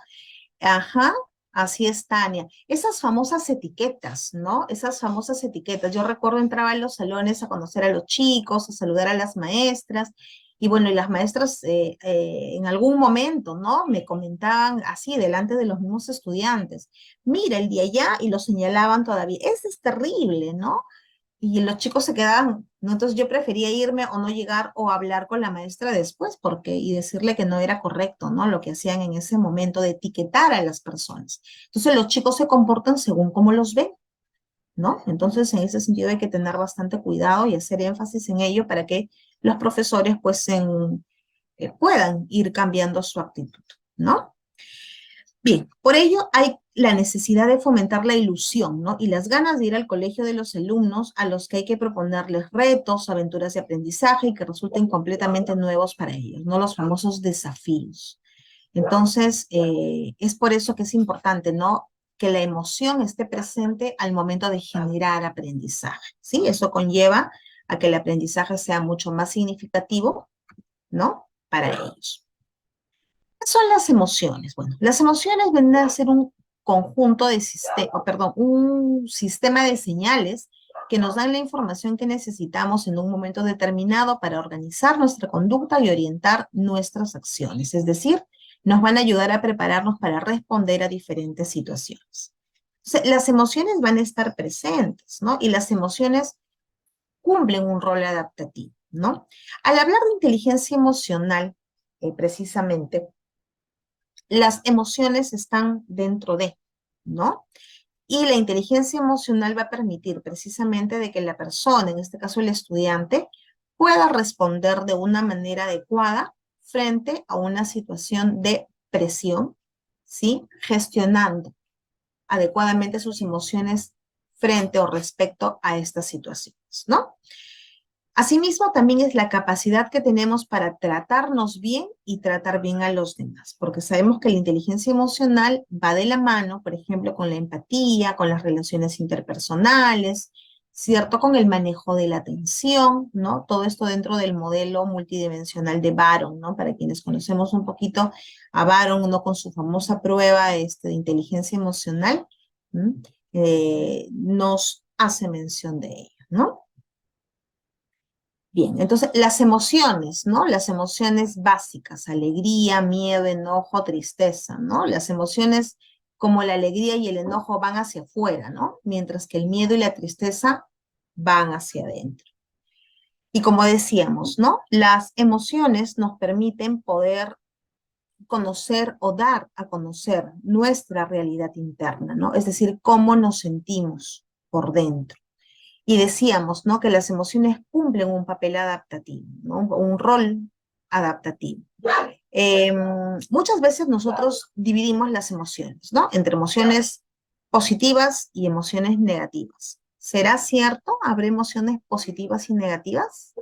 Ajá, así es, Tania. Esas famosas etiquetas, ¿no? Esas famosas etiquetas. Yo recuerdo entraba en los salones a conocer a los chicos, a saludar a las maestras, y bueno, y las maestras en algún momento, ¿no? Me comentaban así, delante de los mismos estudiantes, mira, el de allá, y lo señalaban todavía. Eso es terrible, ¿no? Y los chicos se quedaban, ¿no? Entonces yo prefería irme o no llegar o hablar con la maestra después y decirle que no era correcto, ¿no? Lo que hacían en ese momento de etiquetar a las personas. Entonces los chicos se comportan según cómo los ven, ¿no? Entonces en ese sentido hay que tener bastante cuidado y hacer énfasis en ello para que los profesores pues puedan ir cambiando su actitud, ¿no? Bien, por ello hay la necesidad de fomentar la ilusión, ¿no? Y las ganas de ir al colegio de los alumnos a los que hay que proponerles retos, aventuras de aprendizaje y que resulten completamente nuevos para ellos, ¿no? Los famosos desafíos. Entonces, es por eso que es importante, ¿no? Que la emoción esté presente al momento de generar aprendizaje, ¿sí? Eso conlleva a que el aprendizaje sea mucho más significativo, ¿no? Para ellos. ¿Qué son las emociones? Bueno, las emociones vienen a ser un conjunto de un sistema de señales que nos dan la información que necesitamos en un momento determinado para organizar nuestra conducta y orientar nuestras acciones. Es decir, nos van a ayudar a prepararnos para responder a diferentes situaciones. Entonces, las emociones van a estar presentes, ¿no? Y las emociones cumplen un rol adaptativo, ¿no? Al hablar de inteligencia emocional, precisamente, las emociones están dentro de, ¿no? Y la inteligencia emocional va a permitir precisamente de que la persona, en este caso el estudiante, pueda responder de una manera adecuada frente a una situación de presión, ¿sí? Gestionando adecuadamente sus emociones frente o respecto a estas situaciones, ¿no? Asimismo, también es la capacidad que tenemos para tratarnos bien y tratar bien a los demás, porque sabemos que la inteligencia emocional va de la mano, por ejemplo, con la empatía, con las relaciones interpersonales, ¿cierto? Con el manejo de la atención, ¿no? Todo esto dentro del modelo multidimensional de Baron, ¿no? Para quienes conocemos un poquito a Baron, ¿no? Con su famosa prueba de inteligencia emocional, nos hace mención de ello, ¿no? Bien, entonces las emociones, ¿no? Las emociones básicas, alegría, miedo, enojo, tristeza, ¿no? Las emociones como la alegría y el enojo van hacia afuera, ¿no? Mientras que el miedo y la tristeza van hacia adentro. Y como decíamos, ¿no? Las emociones nos permiten poder conocer o dar a conocer nuestra realidad interna, ¿no? Es decir, cómo nos sentimos por dentro. Y decíamos, ¿no? Que las emociones cumplen un papel adaptativo, ¿no? Un rol adaptativo. Muchas veces nosotros dividimos las emociones, ¿no? Entre emociones positivas y emociones negativas. ¿Será cierto? ¿Habrá emociones positivas y negativas?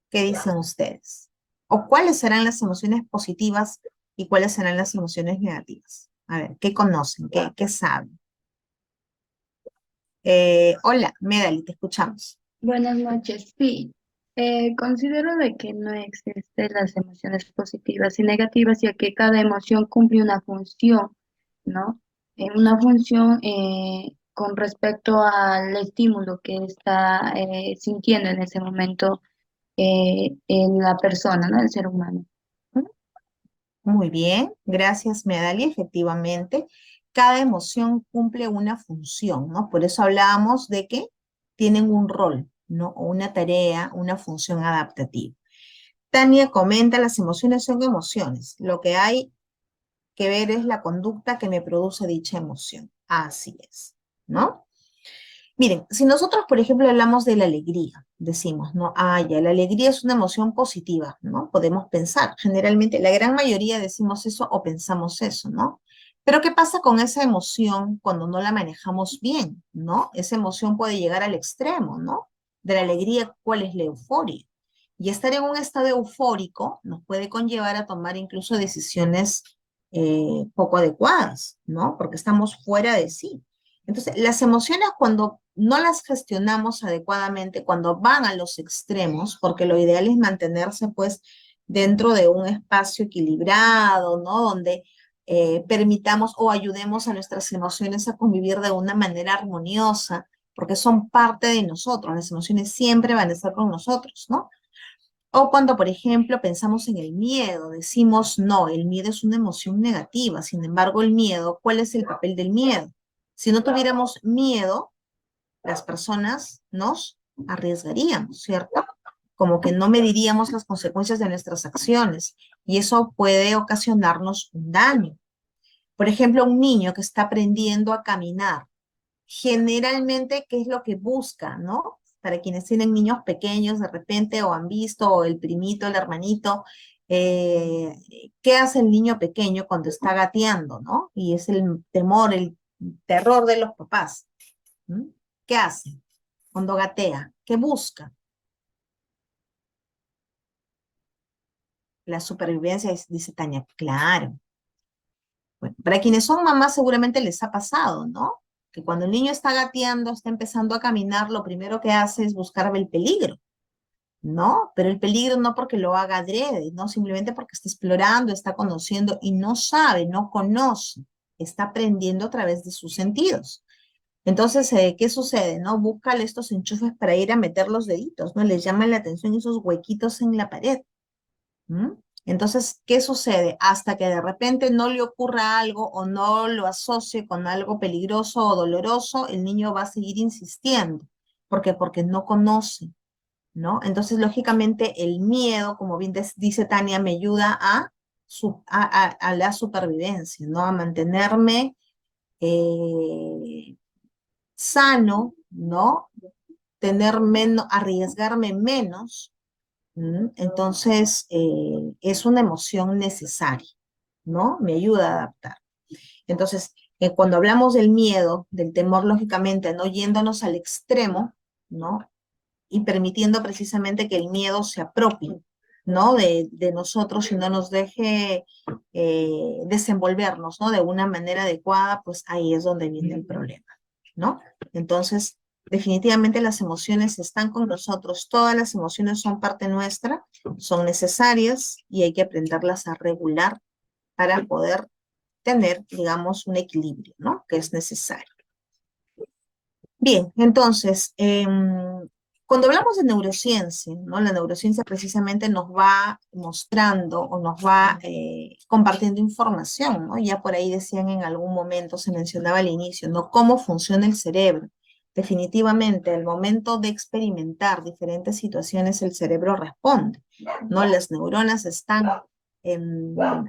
¿Qué dicen ustedes? ¿O cuáles serán las emociones positivas y cuáles serán las emociones negativas? A ver, ¿qué conocen? ¿Qué saben? Hola, Medali, te escuchamos. Buenas noches. Sí, considero de que no existen las emociones positivas y negativas, ya que cada emoción cumple una función, ¿no? Una función con respecto al estímulo que está sintiendo en ese momento en la persona, ¿no? El ser humano. Muy bien, gracias, Medali. Efectivamente, cada emoción cumple una función, ¿no? Por eso hablábamos de que tienen un rol, ¿no? O una tarea, una función adaptativa. Tania comenta, las emociones son emociones. Lo que hay que ver es la conducta que me produce dicha emoción. Así es, ¿no? Miren, si nosotros, por ejemplo, hablamos de la alegría, decimos, ¿no? Ah, ya, la alegría es una emoción positiva, ¿no? Podemos pensar, generalmente, la gran mayoría decimos eso o pensamos eso, ¿no? Pero ¿qué pasa con esa emoción cuando no la manejamos bien, ¿no? Esa emoción puede llegar al extremo, ¿no? De la alegría, ¿cuál es la euforia? Y estar en un estado eufórico nos puede conllevar a tomar incluso decisiones poco adecuadas, ¿no? Porque estamos fuera de sí. Entonces, las emociones cuando no las gestionamos adecuadamente, cuando van a los extremos, porque lo ideal es mantenerse pues dentro de un espacio equilibrado, ¿no? Donde permitamos o ayudemos a nuestras emociones a convivir de una manera armoniosa, porque son parte de nosotros, las emociones siempre van a estar con nosotros, ¿no? O cuando, por ejemplo, pensamos en el miedo, decimos, no, el miedo es una emoción negativa. Sin embargo, el miedo, ¿cuál es el papel del miedo? Si no tuviéramos miedo, las personas nos arriesgaríamos, ¿cierto? Como que no mediríamos las consecuencias de nuestras acciones y eso puede ocasionarnos un daño. Por ejemplo, un niño que está aprendiendo a caminar, generalmente, ¿qué es lo que busca, no? Para quienes tienen niños pequeños de repente o han visto, o el primito, el hermanito, eh, ¿qué hace el niño pequeño cuando está gateando, no? Y es el temor, el terror de los papás. ¿Mm? ¿Qué hace cuando gatea? ¿Qué busca? La supervivencia, dice Tania, claro. Bueno, para quienes son mamás seguramente les ha pasado, ¿no? Que cuando el niño está gateando, está empezando a caminar, lo primero que hace es buscar el peligro, ¿no? Pero el peligro no porque lo haga adrede, ¿no? Simplemente porque está explorando, está conociendo y no sabe, no conoce, está aprendiendo a través de sus sentidos. Entonces, ¿qué sucede, no? Búscale estos enchufes para ir a meter los deditos, ¿no? Les llama la atención esos huequitos en la pared. ¿Mm? Entonces, ¿qué sucede? Hasta que de repente no le ocurra algo o no lo asocie con algo peligroso o doloroso, el niño va a seguir insistiendo. ¿Por qué? Porque no conoce, ¿no? Entonces, lógicamente, el miedo, como bien dice Tania, me ayuda a a la supervivencia, ¿no? A mantenerme sano, ¿no? Tener menos, arriesgarme menos. Entonces, es una emoción necesaria, ¿no? Me ayuda a adaptar. Entonces, cuando hablamos del miedo, del temor, lógicamente, no yéndonos al extremo, ¿no? Y permitiendo precisamente que el miedo se apropie, ¿no? De nosotros y no nos deje desenvolvernos, ¿no? De una manera adecuada, pues ahí es donde viene el problema, ¿no? Entonces, definitivamente las emociones están con nosotros, todas las emociones son parte nuestra, son necesarias y hay que aprenderlas a regular para poder tener, digamos, un equilibrio, ¿no? Que es necesario. Bien, entonces, cuando hablamos de neurociencia, ¿no? La neurociencia precisamente nos va mostrando o nos va compartiendo información, ¿no? Ya por ahí decían en algún momento, se mencionaba al inicio, ¿no? Cómo funciona el cerebro. Definitivamente, al momento de experimentar diferentes situaciones, el cerebro responde, ¿no? Las neuronas están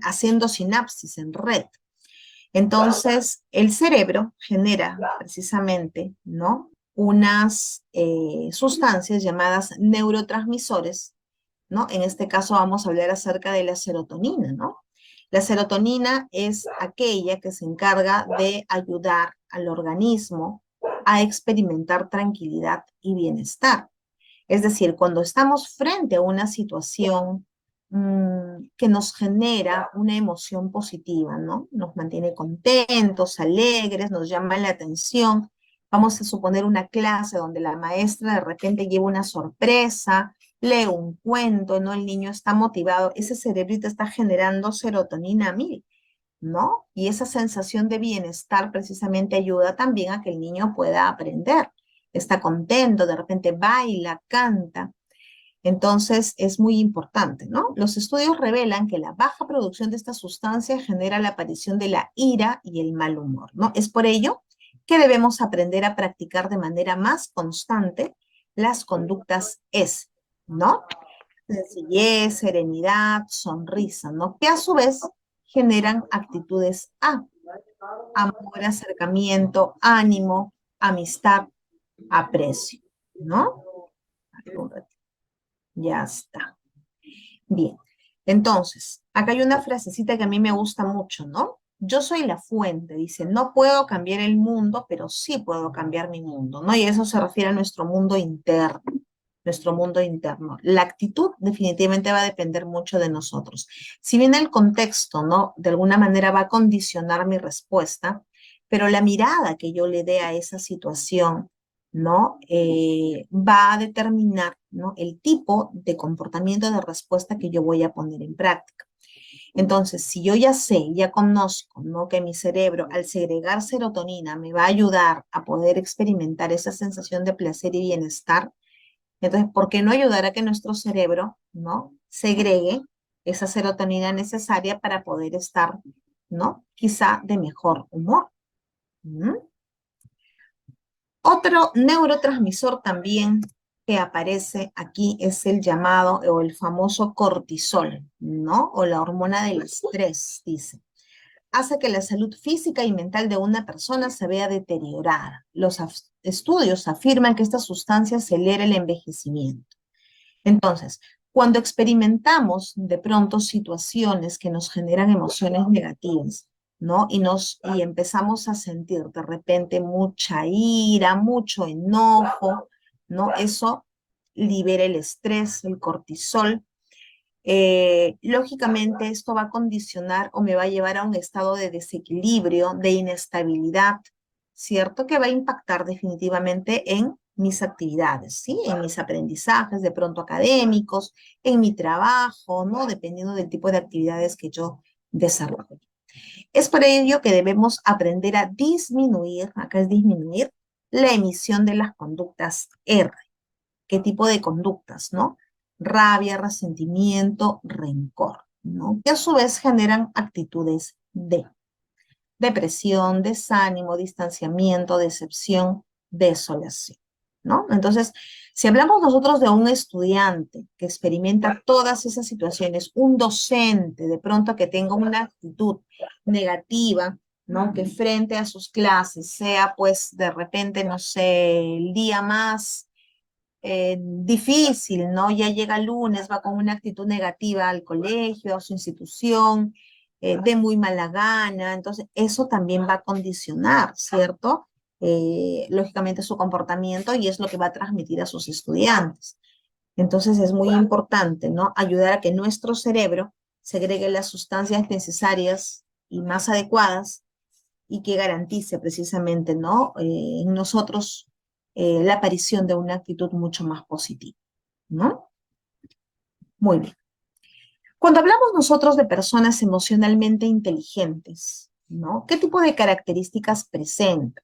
haciendo sinapsis en red. Entonces, el cerebro genera precisamente, ¿no? Unas sustancias llamadas neurotransmisores, ¿no? En este caso vamos a hablar acerca de la serotonina, ¿no? La serotonina es aquella que se encarga de ayudar al organismo a experimentar tranquilidad y bienestar. Es decir, cuando estamos frente a una situación que nos genera una emoción positiva, ¿no? Nos mantiene contentos, alegres, nos llama la atención. Vamos a suponer una clase donde la maestra de repente lleva una sorpresa, lee un cuento, ¿no? El niño está motivado, ese cerebrito está generando serotonina a 1000, ¿no? Y esa sensación de bienestar precisamente ayuda también a que el niño pueda aprender. Está contento, de repente baila, canta. Entonces, es muy importante, ¿no? Los estudios revelan que la baja producción de esta sustancia genera la aparición de la ira y el mal humor, ¿no? Es por ello que debemos aprender a practicar de manera más constante las conductas S, ¿no? Sencillez, serenidad, sonrisa, ¿no? Que a su vez generan actitudes A, amor, acercamiento, ánimo, amistad, aprecio, ¿no? Ya está. Bien. Entonces, acá hay una frasecita que a mí me gusta mucho, ¿no? Yo soy la fuente, dice, no puedo cambiar el mundo, pero sí puedo cambiar mi mundo, ¿no? Y eso se refiere a nuestro mundo interno, nuestro mundo interno. La actitud definitivamente va a depender mucho de nosotros. Si bien el contexto, ¿no? De alguna manera va a condicionar mi respuesta, pero la mirada que yo le dé a esa situación, ¿no? Va a determinar, ¿no? El tipo de comportamiento de respuesta que yo voy a poner en práctica. Entonces, si yo ya sé, ya conozco, ¿no? Que mi cerebro al segregar serotonina me va a ayudar a poder experimentar esa sensación de placer y bienestar, entonces, ¿por qué no ayudar a que nuestro cerebro, ¿no? Segregue esa serotonina necesaria para poder estar, ¿no? Quizá de mejor humor. Otro neurotransmisor también que aparece aquí es el llamado o el famoso cortisol, ¿no? O la hormona del estrés, dice. Hace que la salud física y mental de una persona se vea deteriorada. Los estudios afirman que esta sustancia acelera el envejecimiento. Entonces, cuando experimentamos de pronto situaciones que nos generan emociones negativas, ¿no? Y empezamos a sentir de repente mucha ira, mucho enojo, ¿no? Eso libera el estrés, el cortisol. Lógicamente esto va a condicionar o me va a llevar a un estado de desequilibrio, de inestabilidad, ¿cierto? Que va a impactar definitivamente en mis actividades, ¿sí? En mis aprendizajes, de pronto académicos, en mi trabajo, ¿no? Dependiendo del tipo de actividades que yo desarrollo. Es por ello que debemos aprender a disminuir, acá es disminuir, la emisión de las conductas R. ¿Qué tipo de conductas, no? Rabia, resentimiento, rencor, ¿no? Que a su vez generan actitudes de depresión, desánimo, distanciamiento, decepción, desolación, ¿no? Entonces, Si hablamos nosotros de un estudiante que experimenta todas esas situaciones, un docente de pronto que tenga una actitud negativa, ¿no? Que frente a sus clases sea pues de repente, no sé, el día más difícil, ¿no? Ya llega lunes, va con una actitud negativa al colegio, a su institución, de muy mala gana, entonces eso también va a condicionar, ¿cierto? Lógicamente su comportamiento y es lo que va a transmitir a sus estudiantes. Entonces es muy importante, ¿no? Ayudar a que nuestro cerebro segregue las sustancias necesarias y más adecuadas y que garantice precisamente, ¿no? En nosotros la aparición de una actitud mucho más positiva, ¿no? Muy bien. Cuando hablamos nosotros de personas emocionalmente inteligentes, ¿no? ¿Qué tipo de características presentan?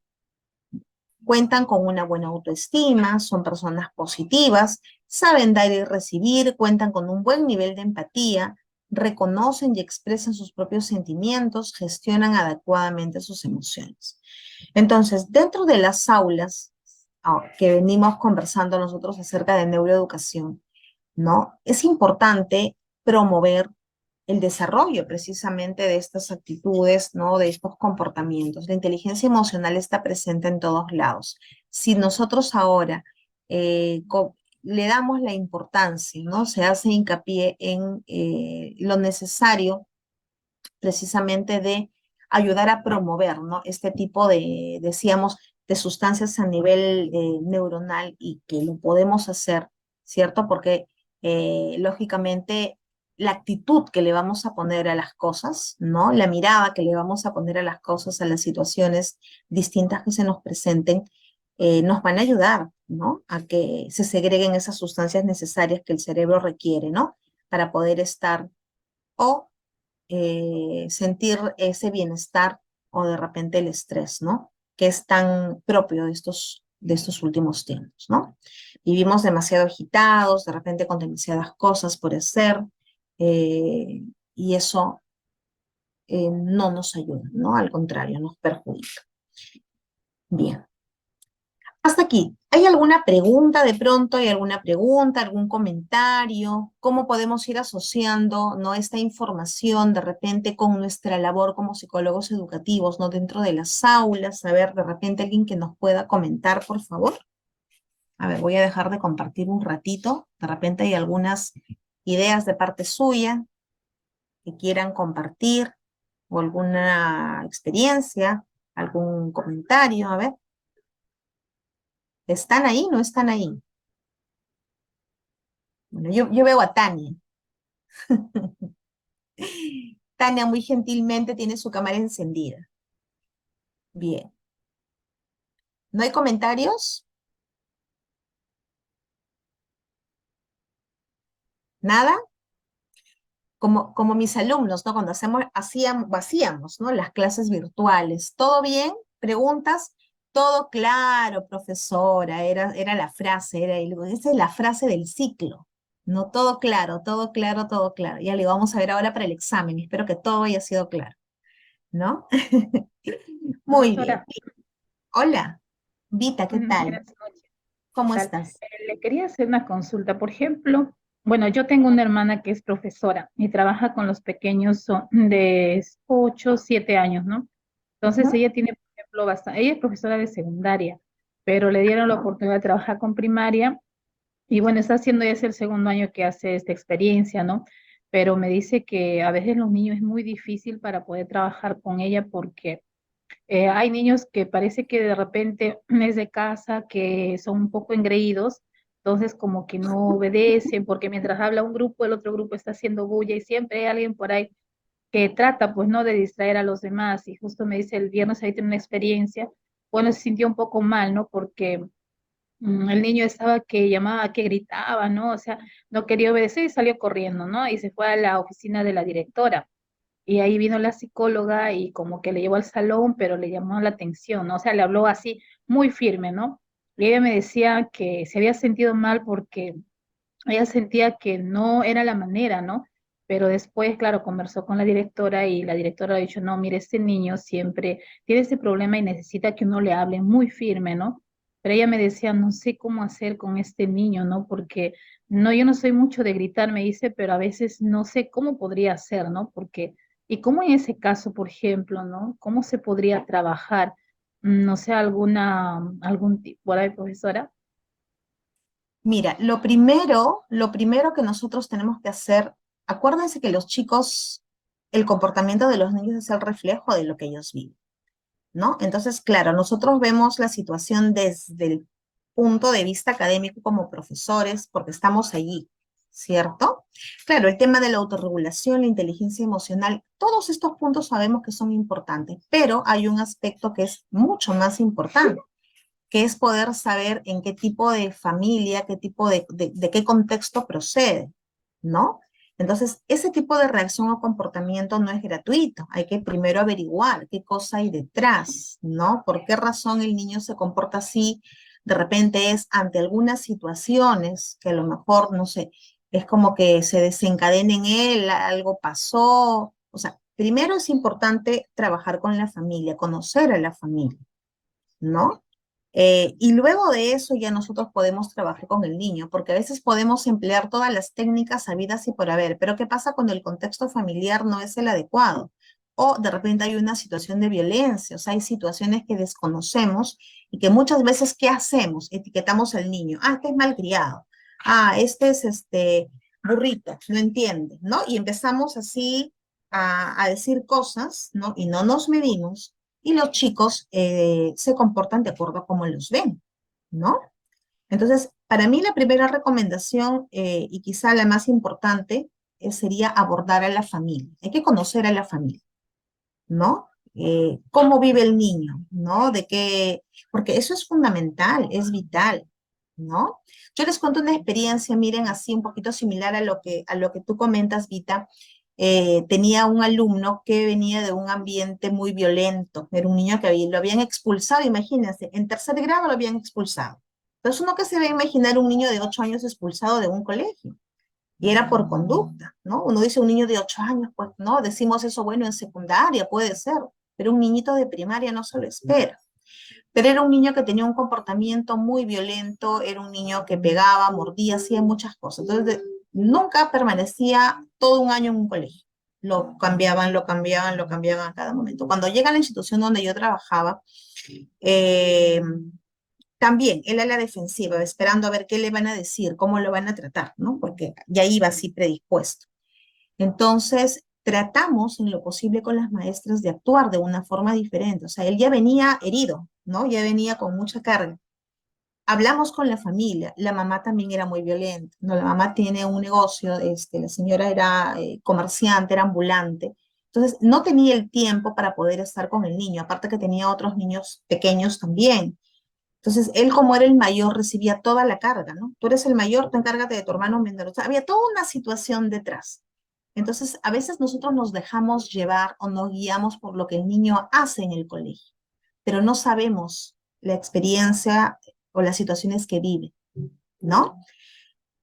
Cuentan con una buena autoestima, son personas positivas, saben dar y recibir, cuentan con un buen nivel de empatía, reconocen y expresan sus propios sentimientos, gestionan adecuadamente sus emociones. Entonces, dentro de las aulas que venimos conversando nosotros acerca de neuroeducación, ¿no? Es importante promover el desarrollo precisamente de estas actitudes, ¿no? De estos comportamientos. La inteligencia emocional está presente en todos lados. Si nosotros ahora le damos la importancia, ¿no? Se hace hincapié en lo necesario precisamente de ayudar a promover, ¿no? Este tipo de, decíamos, de sustancias a nivel neuronal y que lo podemos hacer, ¿cierto? Porque lógicamente la actitud que le vamos a poner a las cosas, ¿no? La mirada que le vamos a poner a las cosas, a las situaciones distintas que se nos presenten, nos van a ayudar, ¿no? A que se segreguen esas sustancias necesarias que el cerebro requiere, ¿no? Para poder estar o sentir ese bienestar o de repente el estrés, ¿no? Que es tan propio de estos últimos tiempos, ¿no? Vivimos demasiado agitados, de repente con demasiadas cosas por hacer, y eso no nos ayuda, ¿no? Al contrario, nos perjudica. Bien. Hasta aquí. ¿Hay alguna pregunta de pronto? ¿Hay alguna pregunta, algún comentario? ¿Cómo podemos ir asociando, ¿no? Esta información de repente con nuestra labor como psicólogos educativos, ¿no? Dentro de las aulas. A ver, de repente alguien que nos pueda comentar, por favor. A ver, voy a dejar de compartir un ratito. De repente hay algunas ideas de parte suya que quieran compartir o alguna experiencia, algún comentario. A ver. ¿Están ahí? ¿No están ahí? Bueno, yo veo a Tania. Tania muy gentilmente tiene su cámara encendida. Bien. ¿No hay comentarios? ¿Nada? Como mis alumnos, ¿no? Cuando hacíamos, ¿no? Las clases virtuales. ¿Todo bien? ¿Preguntas? Todo claro, profesora. Era la frase, esa es la frase del ciclo. No, todo claro, todo claro, todo claro. Ya le vamos a ver ahora para el examen. Espero que todo haya sido claro, ¿no? Muy bien. Profesora, Hola, Vita, ¿qué tal? buenas noches. ¿Cómo Tal. estás? Le quería hacer una consulta. Por ejemplo, bueno, yo tengo una hermana que es profesora y trabaja con los pequeños de 8, 7 años, ¿no? Entonces Ujú. ella tiene, por ejemplo, ella es profesora de secundaria, pero le dieron la oportunidad de trabajar con primaria y bueno, está haciendo, ya es el segundo año que hace esta experiencia, ¿no? Pero me dice que a veces los niños es muy difícil para poder trabajar con ella porque hay niños que parece que de repente es de casa, que son un poco engreídos, entonces como que no obedecen, porque mientras habla un grupo, el otro grupo está haciendo bulla y siempre hay alguien por ahí que trata, pues, ¿no? De distraer a los demás. Y justo me dice el viernes ahí tiene una experiencia, bueno, se sintió un poco mal, ¿no? Porque el niño estaba que llamaba, que gritaba, ¿no? O sea, no quería obedecer y salió corriendo, ¿no? Y se fue a la oficina de la directora. Y ahí vino la psicóloga y como que le llevó al salón, pero le llamó la atención, ¿no? O sea, le habló así muy firme, ¿no? Y ella me decía que se había sentido mal porque ella sentía que no era la manera, ¿no? Pero después, claro, conversó con la directora y la directora ha dicho, no, mire, este niño siempre tiene este problema y necesita que uno le hable muy firme, ¿no? pero ella me decía, no sé cómo hacer con este niño, ¿no? Porque no, yo no soy mucho de gritar, me dice, pero a veces no sé cómo podría hacer, ¿no? Porque, y cómo en ese caso, por ejemplo, ¿no? ¿Cómo se podría trabajar? No sé, algún tipo, ¿por ahí, profesora? Mira, lo primero que nosotros tenemos que hacer, acuérdense que los chicos, el comportamiento de los niños es el reflejo de lo que ellos viven, ¿no? Entonces, claro, nosotros vemos la situación desde el punto de vista académico como profesores, porque estamos allí, ¿cierto? Claro, el tema de la autorregulación, la inteligencia emocional, todos estos puntos sabemos que son importantes, pero hay un aspecto que es mucho más importante, que es poder saber en qué tipo de familia, qué tipo de qué contexto procede, ¿no? Entonces, ese tipo de reacción o comportamiento no es gratuito. Hay que primero averiguar qué cosa hay detrás, ¿no? ¿Por qué razón el niño se comporta así? De repente es ante algunas situaciones que a lo mejor, no sé, es como que se desencadena en él, algo pasó. O sea, primero es importante trabajar con la familia, conocer a la familia, ¿no? Y luego de eso ya nosotros podemos trabajar con el niño, porque a veces podemos emplear todas las técnicas habidas y por haber, pero ¿qué pasa cuando el contexto familiar no es el adecuado? O de repente hay una situación de violencia, o sea, hay situaciones que desconocemos y que muchas veces, ¿qué hacemos? Etiquetamos al niño, ah, este es malcriado, ah, este es burrito, no entiende, ¿no? Y empezamos así a decir cosas, ¿no? Y no nos medimos y los chicos se comportan de acuerdo a cómo los ven, ¿no? Entonces, para mí la primera recomendación y quizá la más importante sería abordar a la familia. Hay que conocer a la familia, ¿no? Cómo vive el niño, ¿no? De qué, porque eso es fundamental, es vital, ¿no? Yo les cuento una experiencia, miren, así un poquito similar a lo que tú comentas, Vita. Tenía un alumno que venía de un ambiente muy violento, era un niño que lo habían expulsado, imagínense, en tercer grado lo habían expulsado. Entonces uno que se va a imaginar un niño de 8 años expulsado de un colegio, y era por conducta, ¿no? Uno dice un niño de 8 años, pues no, decimos eso, bueno, en secundaria puede ser, pero un niñito de primaria no se lo espera. Pero era un niño que tenía un comportamiento muy violento, era un niño que pegaba, mordía, hacía muchas cosas. Entonces, nunca permanecía todo un año en un colegio. Lo cambiaban, lo cambiaban, lo cambiaban a cada momento. Cuando llega a la institución donde yo trabajaba, eh, también él a la defensiva, esperando a ver qué le van a decir, cómo lo van a tratar, ¿no? Porque ya iba así predispuesto. Entonces, tratamos en lo posible con las maestras de actuar de una forma diferente. O sea, él ya venía herido, ¿no? Ya venía con mucha carga. Hablamos con la familia, la mamá también era muy violenta, ¿no? La mamá tiene un negocio, la señora era comerciante, era ambulante, entonces no tenía el tiempo para poder estar con el niño, aparte que tenía otros niños pequeños también. Entonces, él como era el mayor recibía toda la carga, ¿no? Tú eres el mayor, tú encárgate de tu hermano menor. O sea, había toda una situación detrás. Entonces, a veces nosotros nos dejamos llevar o nos guiamos por lo que el niño hace en el colegio, pero no sabemos la experiencia o las situaciones que vive, ¿no?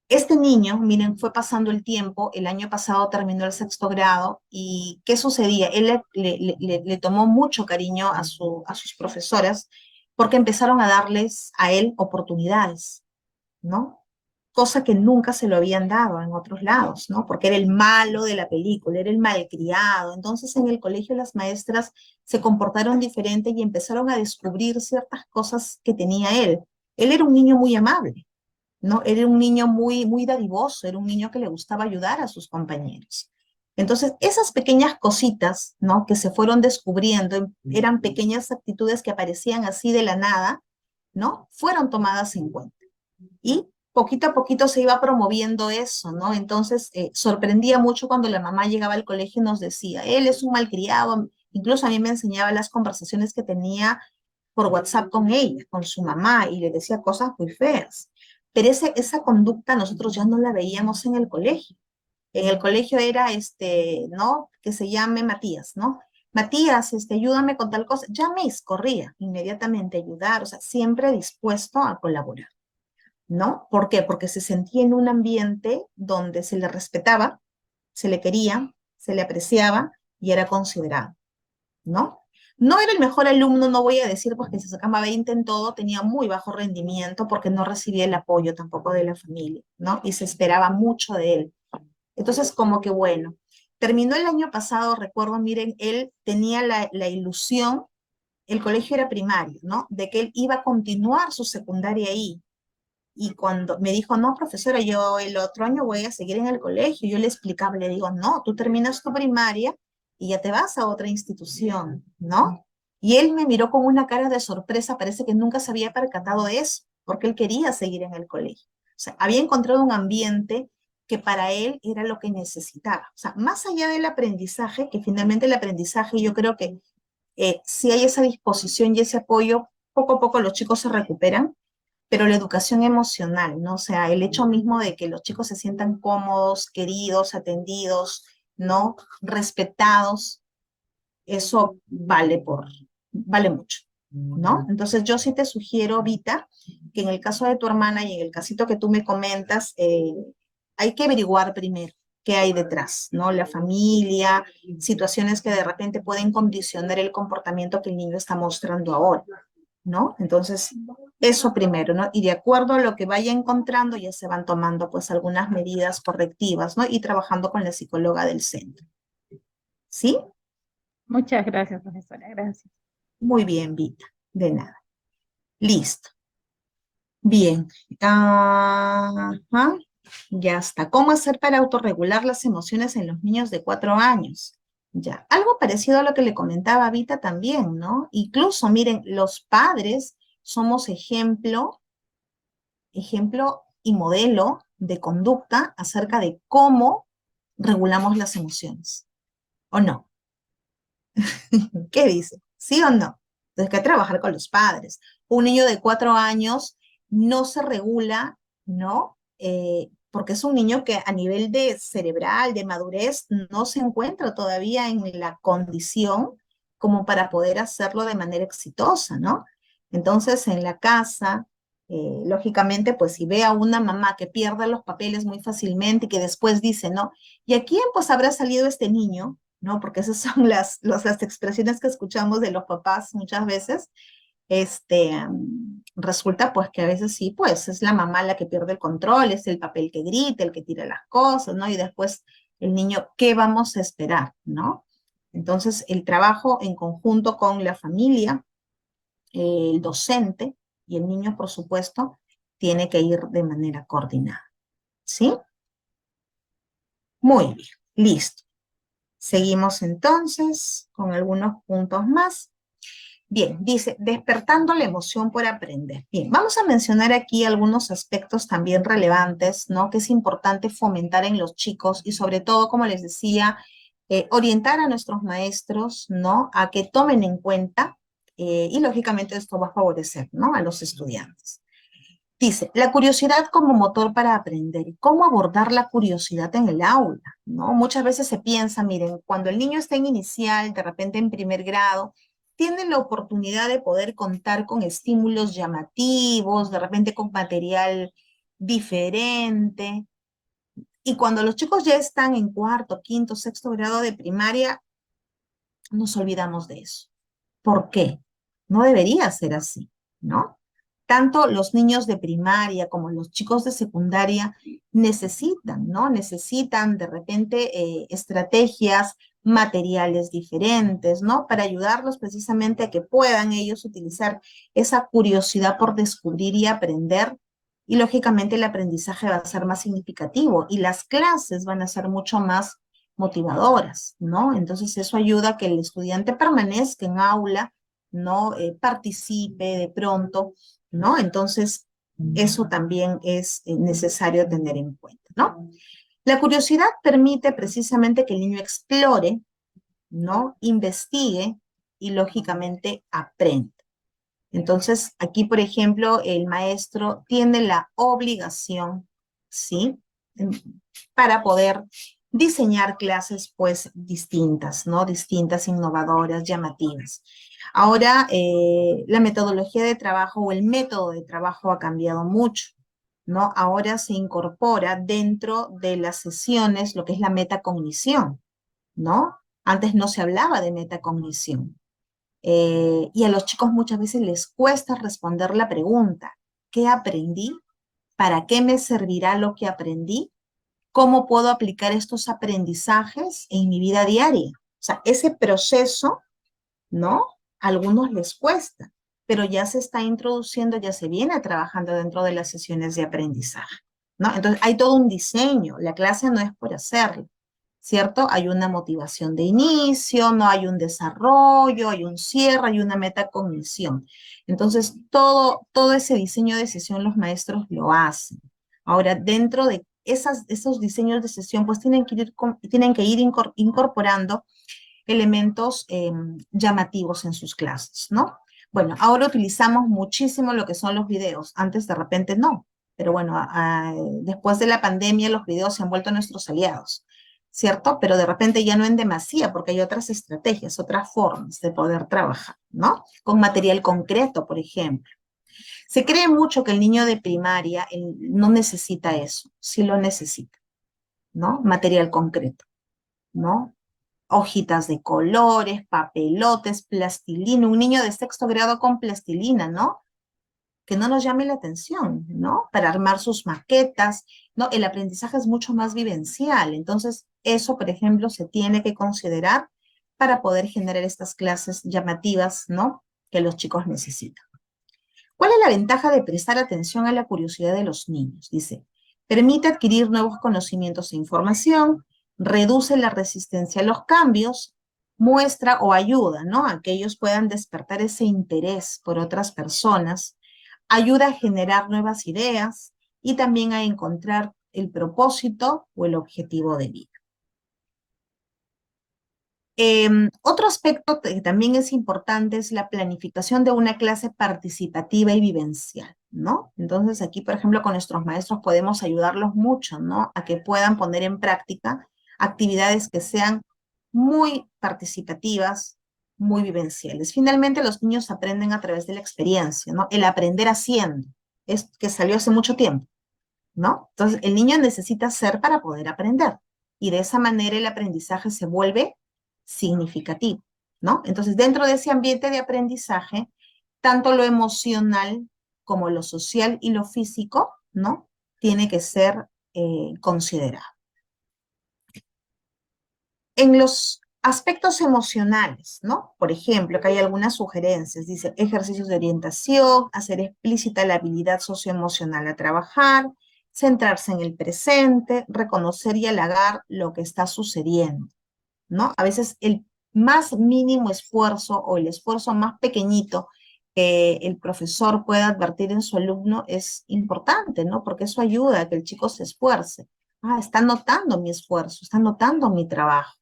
Este niño, miren, fue pasando el tiempo, el año pasado terminó el sexto grado y ¿qué sucedía? Él le tomó mucho cariño a sus profesoras porque empezaron a darles a él oportunidades, ¿no? Cosa que nunca se lo habían dado en otros lados, ¿no? Porque era el malo de la película, era el malcriado. Entonces en el colegio las maestras se comportaron diferente y empezaron a descubrir ciertas cosas que tenía él. Él era un niño muy amable, ¿no? Era un niño muy, muy dadivoso, era un niño que le gustaba ayudar a sus compañeros. Entonces, esas pequeñas cositas, ¿no? Que se fueron descubriendo, eran pequeñas actitudes que aparecían así de la nada, ¿no? Fueron tomadas en cuenta. Y poquito a poquito se iba promoviendo eso, ¿no? Entonces, sorprendía mucho cuando la mamá llegaba al colegio y nos decía, él es un malcriado. Incluso a mí me enseñaba las conversaciones que tenía por WhatsApp con ella, con su mamá, y le decía cosas muy feas. Pero esa conducta nosotros ya no la veíamos en el colegio. En el colegio era, ¿no? Que se llame Matías, ¿no? Matías, ayúdame con tal cosa. Ya Miss corría inmediatamente a ayudar, o sea, siempre dispuesto a colaborar, ¿no? ¿Por qué? Porque se sentía en un ambiente donde se le respetaba, se le quería, se le apreciaba y era considerado, ¿no? No era el mejor alumno, no voy a decir pues que se sacaba 20 en todo, tenía muy bajo rendimiento porque no recibía el apoyo tampoco de la familia, ¿no? Y se esperaba mucho de él. Entonces, como que bueno, terminó el año pasado, recuerdo, miren, él tenía la ilusión, el colegio era primario, ¿no? De que él iba a continuar su secundaria ahí. Y cuando me dijo, no, profesora, yo el otro año voy a seguir en el colegio, yo le explicaba, le digo, no, tú terminas tu primaria y ya te vas a otra institución, ¿no? Y él me miró con una cara de sorpresa, parece que nunca se había percatado de eso, porque él quería seguir en el colegio. O sea, había encontrado un ambiente que para él era lo que necesitaba. O sea, más allá del aprendizaje, que finalmente el aprendizaje yo creo que si hay esa disposición y ese apoyo, poco a poco los chicos se recuperan, pero la educación emocional, ¿no? O sea, el hecho mismo de que los chicos se sientan cómodos, queridos, atendidos, ¿no? Respetados, eso vale mucho, ¿no? Entonces yo sí te sugiero, Vita, que en el caso de tu hermana y en el casito que tú me comentas, hay que averiguar primero qué hay detrás, ¿no? La familia, situaciones que de repente pueden condicionar el comportamiento que el niño está mostrando ahora, ¿no? Entonces, eso primero, ¿no? Y de acuerdo a lo que vaya encontrando, ya se van tomando pues algunas medidas correctivas, ¿no? Y trabajando con la psicóloga del centro. ¿Sí? Muchas gracias, profesora, gracias. Muy bien, Vita. De nada. Listo. Bien. Ajá. Ya está. ¿Cómo hacer para autorregular las emociones en los niños de 4 años? Ya. Algo parecido a lo que le comentaba a Vita también, ¿no? Incluso, miren, los padres somos ejemplo y modelo de conducta acerca de cómo regulamos las emociones. ¿O no? ¿Qué dice? ¿Sí o no? Entonces, hay que trabajar con los padres. Un niño de 4 años no se regula, ¿no? Porque es un niño que a nivel de cerebral, de madurez, no se encuentra todavía en la condición como para poder hacerlo de manera exitosa, ¿no? Entonces, en la casa, lógicamente, pues si ve a una mamá que pierde los papeles muy fácilmente y que después dice, ¿no? ¿Y a quién pues habrá salido este niño? ¿No? Porque esas son las expresiones que escuchamos de los papás muchas veces. Resulta pues que a veces sí, pues es la mamá la que pierde el control, es el papel que grita, el que tira las cosas, ¿no? Y después el niño, ¿qué vamos a esperar, ¿no? Entonces, el trabajo en conjunto con la familia, el docente y el niño, por supuesto, tiene que ir de manera coordinada, ¿sí? Muy bien, listo. Seguimos entonces con algunos puntos más. Bien, dice, despertando la emoción por aprender. Bien, vamos a mencionar aquí algunos aspectos también relevantes, ¿no? Que es importante fomentar en los chicos y sobre todo, como les decía, orientar a nuestros maestros, ¿no? A que tomen en cuenta y lógicamente esto va a favorecer, ¿no? A los estudiantes. Dice, la curiosidad como motor para aprender. ¿Cómo abordar la curiosidad en el aula? ¿No? Muchas veces se piensa, miren, cuando el niño está en inicial, de repente en primer grado, tiene la oportunidad de poder contar con estímulos llamativos, de repente con material diferente. Y cuando los chicos ya están en cuarto, quinto, sexto grado de primaria, nos olvidamos de eso. ¿Por qué? No debería ser así, ¿no? Tanto los niños de primaria como los chicos de secundaria necesitan, ¿no? Necesitan de repente estrategias, materiales diferentes, ¿no? Para ayudarlos precisamente a que puedan ellos utilizar esa curiosidad por descubrir y aprender. Y lógicamente el aprendizaje va a ser más significativo y las clases van a ser mucho más motivadoras, ¿no? Entonces eso ayuda a que el estudiante permanezca en aula, ¿no? Participe de pronto, ¿no? Entonces eso también es necesario tener en cuenta, ¿no? La curiosidad permite precisamente que el niño explore, ¿no? Investigue y lógicamente aprenda. Entonces, aquí, por ejemplo, el maestro tiene la obligación, ¿sí? Para poder diseñar clases, pues, distintas, ¿no? Distintas, innovadoras, llamativas. Ahora, la metodología de trabajo o el método de trabajo ha cambiado mucho, ¿no? Ahora se incorpora dentro de las sesiones lo que es la metacognición, ¿no? Antes no se hablaba de metacognición. Y a los chicos muchas veces les cuesta responder la pregunta, ¿qué aprendí? ¿Para qué me servirá lo que aprendí? ¿Cómo puedo aplicar estos aprendizajes en mi vida diaria? O sea, ese proceso, ¿no? A algunos les cuesta, pero ya se está introduciendo, ya se viene trabajando dentro de las sesiones de aprendizaje, ¿no? Entonces, hay todo un diseño, la clase no es por hacerlo, ¿cierto? Hay una motivación de inicio, no hay un desarrollo, hay un cierre, hay una metacognición. Entonces, todo ese diseño de sesión los maestros lo hacen. Ahora, dentro de esos diseños de sesión, pues tienen que ir incorporando elementos llamativos en sus clases, ¿no? Bueno, ahora utilizamos muchísimo lo que son los videos. Antes de repente no, pero bueno, después de la pandemia los videos se han vuelto nuestros aliados, ¿cierto? Pero de repente ya no en demasía, porque hay otras estrategias, otras formas de poder trabajar, ¿no? Con material concreto, por ejemplo. Se cree mucho que el niño de primaria no necesita eso, sí lo necesita, ¿no? Material concreto, ¿no? Hojitas de colores, papelotes, plastilina, un niño de sexto grado con plastilina, ¿no? Que no nos llame la atención, ¿no? Para armar sus maquetas, ¿no? El aprendizaje es mucho más vivencial, entonces eso, por ejemplo, se tiene que considerar para poder generar estas clases llamativas, ¿no? Que los chicos necesitan. ¿Cuál es la ventaja de prestar atención a la curiosidad de los niños? Dice, permite adquirir nuevos conocimientos e información, reduce la resistencia a los cambios, muestra o ayuda, ¿no? A que ellos puedan despertar ese interés por otras personas, ayuda a generar nuevas ideas y también a encontrar el propósito o el objetivo de vida. Otro aspecto que también es importante es la planificación de una clase participativa y vivencial, ¿no? Entonces aquí, por ejemplo, con nuestros maestros podemos ayudarlos mucho, ¿no? A que puedan poner en práctica actividades que sean muy participativas, muy vivenciales. Finalmente, los niños aprenden a través de la experiencia, ¿no? El aprender haciendo, es que salió hace mucho tiempo, ¿no? Entonces, el niño necesita hacer para poder aprender. Y de esa manera el aprendizaje se vuelve significativo, ¿no? Entonces, dentro de ese ambiente de aprendizaje, tanto lo emocional como lo social y lo físico, ¿no? Tiene que ser considerado. En los aspectos emocionales, ¿no? Por ejemplo, que hay algunas sugerencias, dice ejercicios de orientación, hacer explícita la habilidad socioemocional a trabajar, centrarse en el presente, reconocer y halagar lo que está sucediendo, ¿no? A veces el más mínimo esfuerzo o el esfuerzo más pequeñito que el profesor pueda advertir en su alumno es importante, ¿no? Porque eso ayuda a que el chico se esfuerce. Ah, está notando mi esfuerzo, está notando mi trabajo.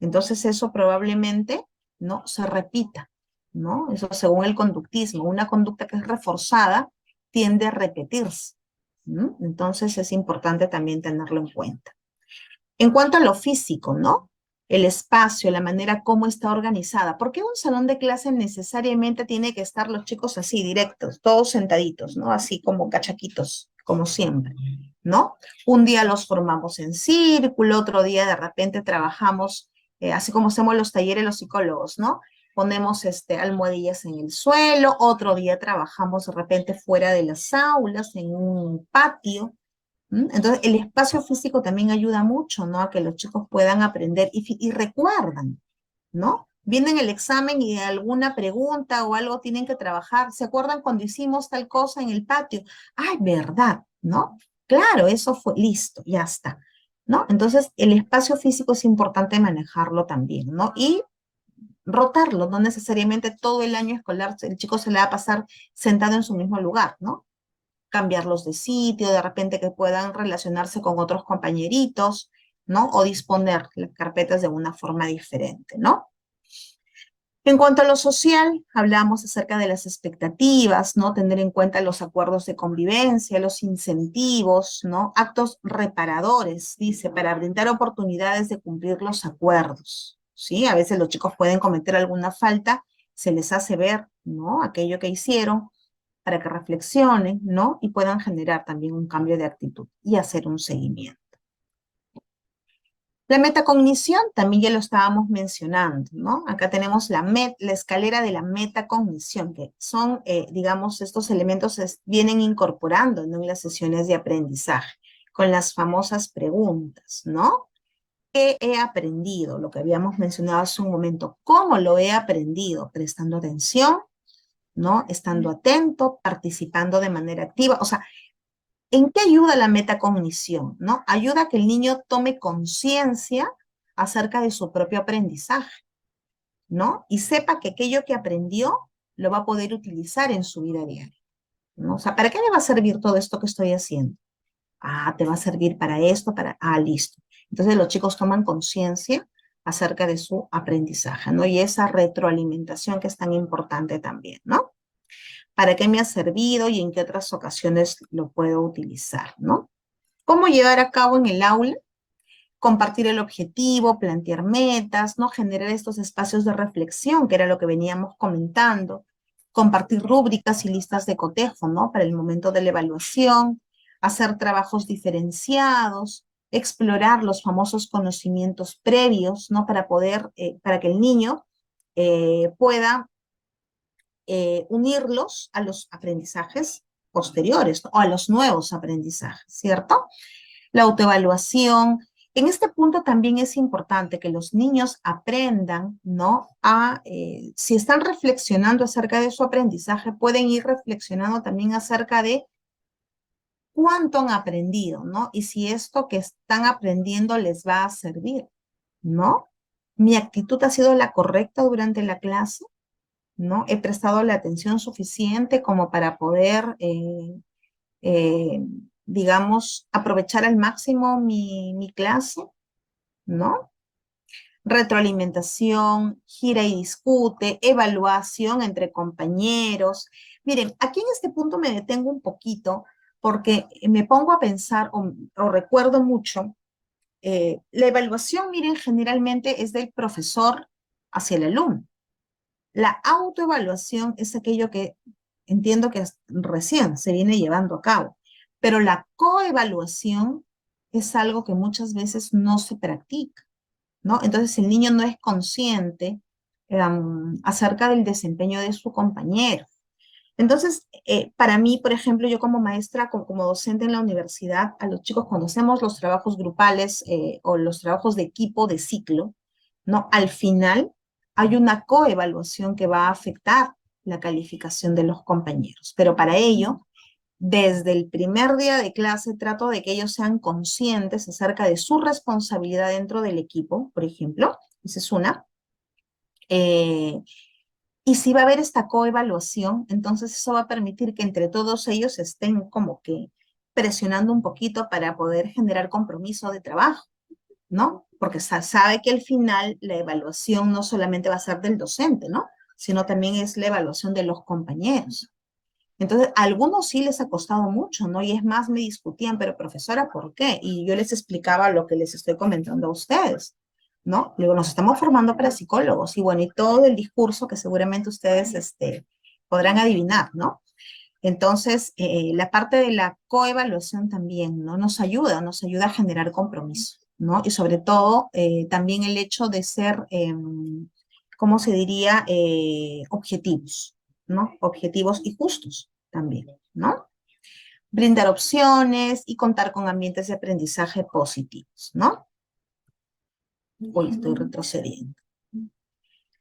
Entonces eso probablemente no se repita, ¿no? Eso según el conductismo. Una conducta que es reforzada tiende a repetirse, ¿no? Entonces es importante también tenerlo en cuenta. En cuanto a lo físico, ¿no? El espacio, la manera como está organizada. ¿Por qué un salón de clase necesariamente tiene que estar los chicos así, directos, todos sentaditos, ¿no? Así como cachaquitos, como siempre, ¿no? Un día los formamos en círculo, otro día de repente trabajamos, así como hacemos los talleres los psicólogos, ¿no? Ponemos almohadillas en el suelo, otro día trabajamos de repente fuera de las aulas, en un patio. Entonces, el espacio físico también ayuda mucho, ¿no? A que los chicos puedan aprender y recuerdan, ¿no? Vienen el examen y alguna pregunta o algo tienen que trabajar. ¿Se acuerdan cuando hicimos tal cosa en el patio? ¡Ay, verdad! ¿No? Claro, eso fue listo, ya está, ¿no? Entonces, el espacio físico es importante manejarlo también, ¿no? Y rotarlo, no necesariamente todo el año escolar el chico se le va a pasar sentado en su mismo lugar, ¿no? Cambiarlos de sitio, de repente que puedan relacionarse con otros compañeritos, ¿no? O disponer las carpetas de una forma diferente, ¿no? En cuanto a lo social, hablamos acerca de las expectativas, ¿no? Tener en cuenta los acuerdos de convivencia, los incentivos, ¿no? Actos reparadores, dice, para brindar oportunidades de cumplir los acuerdos, ¿sí? A veces los chicos pueden cometer alguna falta, se les hace ver, ¿no? Aquello que hicieron, para que reflexionen, ¿no? Y puedan generar también un cambio de actitud y hacer un seguimiento. La metacognición también ya lo estábamos mencionando, ¿no? Acá tenemos la escalera de la metacognición, que son, digamos, estos elementos vienen incorporando, ¿no?, en las sesiones de aprendizaje, con las famosas preguntas, ¿no? ¿Qué he aprendido? Lo que habíamos mencionado hace un momento. ¿Cómo lo he aprendido? Prestando atención, ¿no? Estando atento, participando de manera activa. O sea, ¿en qué ayuda la metacognición? ¿No? Ayuda a que el niño tome conciencia acerca de su propio aprendizaje, ¿no? Y sepa que aquello que aprendió lo va a poder utilizar en su vida diaria, ¿no? O sea, ¿para qué me va a servir todo esto que estoy haciendo? Ah, te va a servir para esto, listo. Entonces los chicos toman conciencia acerca de su aprendizaje, ¿no? Y esa retroalimentación que es tan importante también, ¿no? ¿Para qué me ha servido y en qué otras ocasiones lo puedo utilizar, ¿no? ¿Cómo llevar a cabo en el aula? Compartir el objetivo, plantear metas, ¿no? Generar estos espacios de reflexión, que era lo que veníamos comentando. Compartir rúbricas y listas de cotejo, ¿no? Para el momento de la evaluación. Hacer trabajos diferenciados. Explorar los famosos conocimientos previos, ¿no? Para que el niño pueda unirlos a los aprendizajes posteriores, ¿no?, o a los nuevos aprendizajes, ¿cierto? La autoevaluación. En este punto también es importante que los niños aprendan, ¿no? Si están reflexionando acerca de su aprendizaje, pueden ir reflexionando también acerca de cuánto han aprendido, ¿no? Y si esto que están aprendiendo les va a servir, ¿no? ¿Mi actitud ha sido la correcta durante la clase? ¿No? ¿He prestado la atención suficiente como para poder, digamos, aprovechar al máximo mi clase? ¿No? Retroalimentación, gira y discute, evaluación entre compañeros. Miren, aquí en este punto me detengo un poquito porque me pongo a pensar o recuerdo mucho, la evaluación, miren, generalmente es del profesor hacia el alumno. La autoevaluación es aquello que entiendo que recién se viene llevando a cabo, pero la coevaluación es algo que muchas veces no se practica, ¿no? Entonces el niño no es consciente acerca del desempeño de su compañero. Entonces, para mí, por ejemplo, yo como maestra, como docente en la universidad, a los chicos cuando hacemos los trabajos grupales o los trabajos de equipo de ciclo, ¿no? Al final hay una coevaluación que va a afectar la calificación de los compañeros. Pero para ello, desde el primer día de clase trato de que ellos sean conscientes acerca de su responsabilidad dentro del equipo, por ejemplo. Esa es una. Y si va a haber esta coevaluación, entonces eso va a permitir que entre todos ellos estén como que presionando un poquito para poder generar compromiso de trabajo, ¿no? Porque sabe que al final la evaluación no solamente va a ser del docente, ¿no? Sino también es la evaluación de los compañeros. Entonces, a algunos sí les ha costado mucho, ¿no? Y es más, me discutían, pero profesora, ¿por qué? Y yo les explicaba lo que les estoy comentando a ustedes, ¿no? Luego nos estamos formando para psicólogos y bueno, y todo el discurso que seguramente ustedes podrán adivinar, ¿no? Entonces, la parte de la coevaluación también, ¿no? Nos ayuda a generar compromiso, ¿no? Y sobre todo, también el hecho de ser, ¿cómo se diría? Objetivos, ¿no? Objetivos y justos también, ¿no? Brindar opciones y contar con ambientes de aprendizaje positivos, ¿no? Hoy estoy retrocediendo.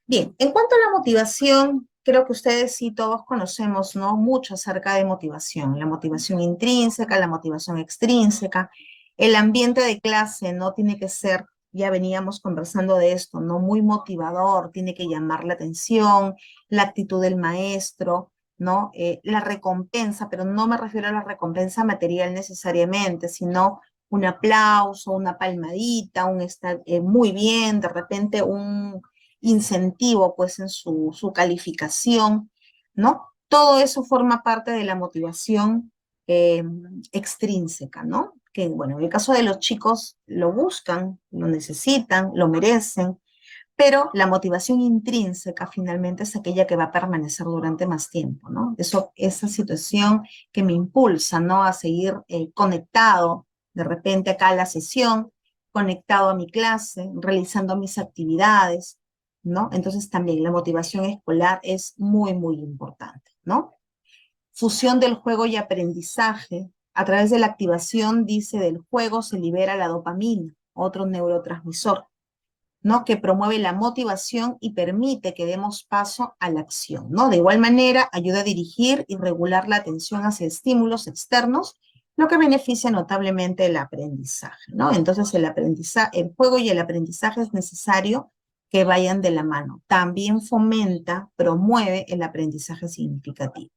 Bien, en cuanto a la motivación, creo que ustedes sí todos conocemos, ¿no? Mucho acerca de motivación. La motivación intrínseca, la motivación extrínseca. El ambiente de clase no tiene que ser, ya veníamos conversando de esto, ¿no? Muy motivador, tiene que llamar la atención, la actitud del maestro, ¿no? La recompensa, pero no me refiero a la recompensa material necesariamente, sino un aplauso, una palmadita, un estar muy bien, de repente un incentivo pues en su calificación, ¿no? Todo eso forma parte de la motivación extrínseca, ¿no? Que bueno, en el caso de los chicos lo buscan, lo necesitan, lo merecen, pero la motivación intrínseca finalmente es aquella que va a permanecer durante más tiempo, ¿no? Esa situación que me impulsa, ¿no? A seguir conectado de repente acá a la sesión, conectado a mi clase, realizando mis actividades, ¿no? Entonces también la motivación escolar es muy, muy importante, ¿no? Fusión del juego y aprendizaje. A través de la activación, dice, del juego se libera la dopamina, otro neurotransmisor, ¿no? Que promueve la motivación y permite que demos paso a la acción, ¿no? De igual manera, ayuda a dirigir y regular la atención hacia estímulos externos, lo que beneficia notablemente el aprendizaje, ¿no? Entonces, el juego y el aprendizaje es necesario que vayan de la mano. También fomenta, promueve el aprendizaje significativo.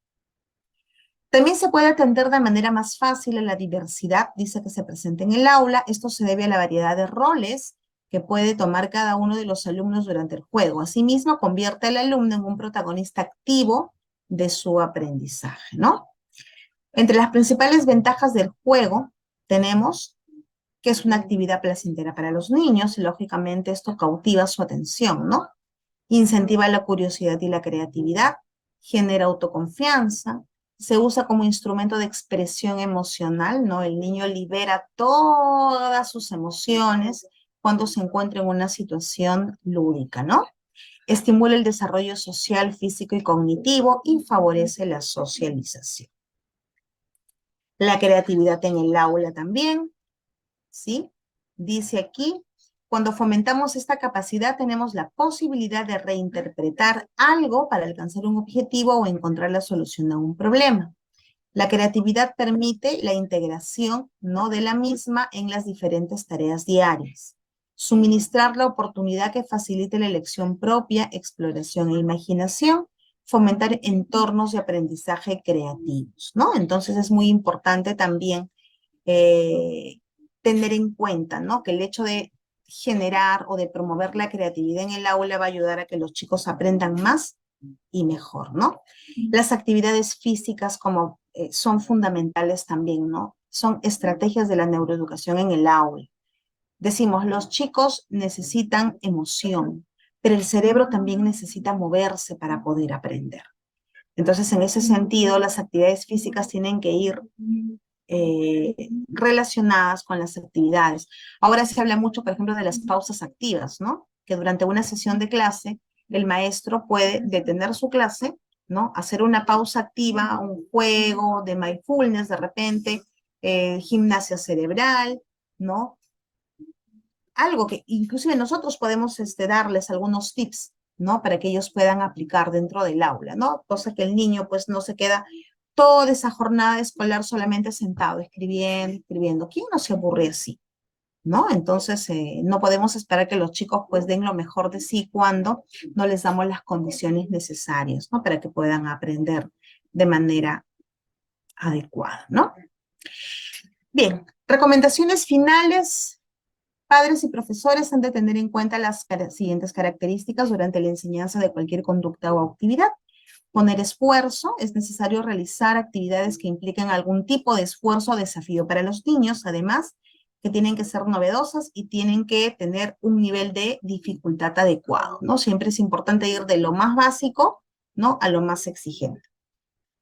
También se puede atender de manera más fácil a la diversidad, dice, que se presenta en el aula. Esto se debe a la variedad de roles que puede tomar cada uno de los alumnos durante el juego. Asimismo, convierte al alumno en un protagonista activo de su aprendizaje, ¿no? Entre las principales ventajas del juego tenemos que es una actividad placentera para los niños y lógicamente esto cautiva su atención, ¿no? Incentiva la curiosidad y la creatividad, genera autoconfianza, se usa como instrumento de expresión emocional, ¿no? El niño libera todas sus emociones cuando se encuentra en una situación lúdica, ¿no? Estimula el desarrollo social, físico y cognitivo y favorece la socialización. La creatividad en el aula también, ¿sí? Dice aquí, cuando fomentamos esta capacidad tenemos la posibilidad de reinterpretar algo para alcanzar un objetivo o encontrar la solución a un problema. La creatividad permite la integración, ¿no?, de la misma en las diferentes tareas diarias. Suministrar la oportunidad que facilite la elección propia, exploración e imaginación. Fomentar entornos de aprendizaje creativos, ¿no? Entonces es muy importante también tener en cuenta, ¿no?, que el hecho de generar o de promover la creatividad en el aula va a ayudar a que los chicos aprendan más y mejor, ¿no? Las actividades físicas como son fundamentales también, ¿no? Son estrategias de la neuroeducación en el aula. Decimos, los chicos necesitan emoción, pero el cerebro también necesita moverse para poder aprender. Entonces, en ese sentido, las actividades físicas tienen que ir relacionadas con las actividades. Ahora se habla mucho, por ejemplo, de las pausas activas, ¿no? Que durante una sesión de clase, el maestro puede detener su clase, ¿no? Hacer una pausa activa, un juego de mindfulness de repente, gimnasia cerebral, ¿no? Algo que inclusive nosotros podemos darles algunos tips, ¿no? Para que ellos puedan aplicar dentro del aula, ¿no? Cosa que el niño pues no se queda toda esa jornada escolar solamente sentado, escribiendo. ¿Quién no se aburre así? ¿No? Entonces, no podemos esperar que los chicos pues den lo mejor de sí cuando no les damos las condiciones necesarias, ¿no? Para que puedan aprender de manera adecuada, ¿no? Bien, recomendaciones finales. Padres y profesores han de tener en cuenta las siguientes características durante la enseñanza de cualquier conducta o actividad. Poner esfuerzo, es necesario realizar actividades que impliquen algún tipo de esfuerzo o desafío para los niños, además que tienen que ser novedosas y tienen que tener un nivel de dificultad adecuado, ¿no? Siempre es importante ir de lo más básico, ¿no?, a lo más exigente.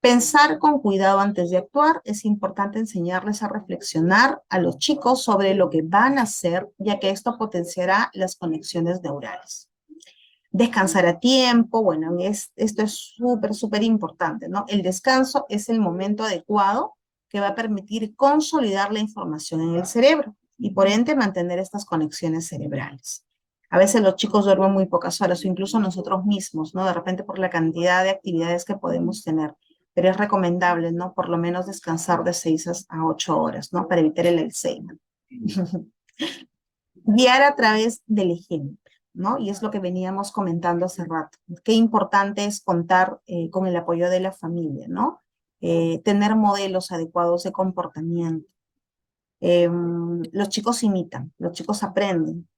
Pensar con cuidado antes de actuar, es importante enseñarles a reflexionar a los chicos sobre lo que van a hacer, ya que esto potenciará las conexiones neurales. Descansar a tiempo, bueno, esto es súper importante, ¿no? El descanso es el momento adecuado que va a permitir consolidar la información en el cerebro y por ende mantener estas conexiones cerebrales. A veces los chicos duermen muy pocas horas o incluso nosotros mismos, ¿no? De repente por la cantidad de actividades que podemos tener. Pero es recomendable, ¿no?, por lo menos descansar de 6 a 8 horas, ¿no?, para evitar el Alzheimer. Guiar a través del ejemplo, ¿no? Y es lo que veníamos comentando hace rato. Qué importante es contar con el apoyo de la familia, ¿no? Tener modelos adecuados de comportamiento. Los chicos imitan, los chicos aprenden,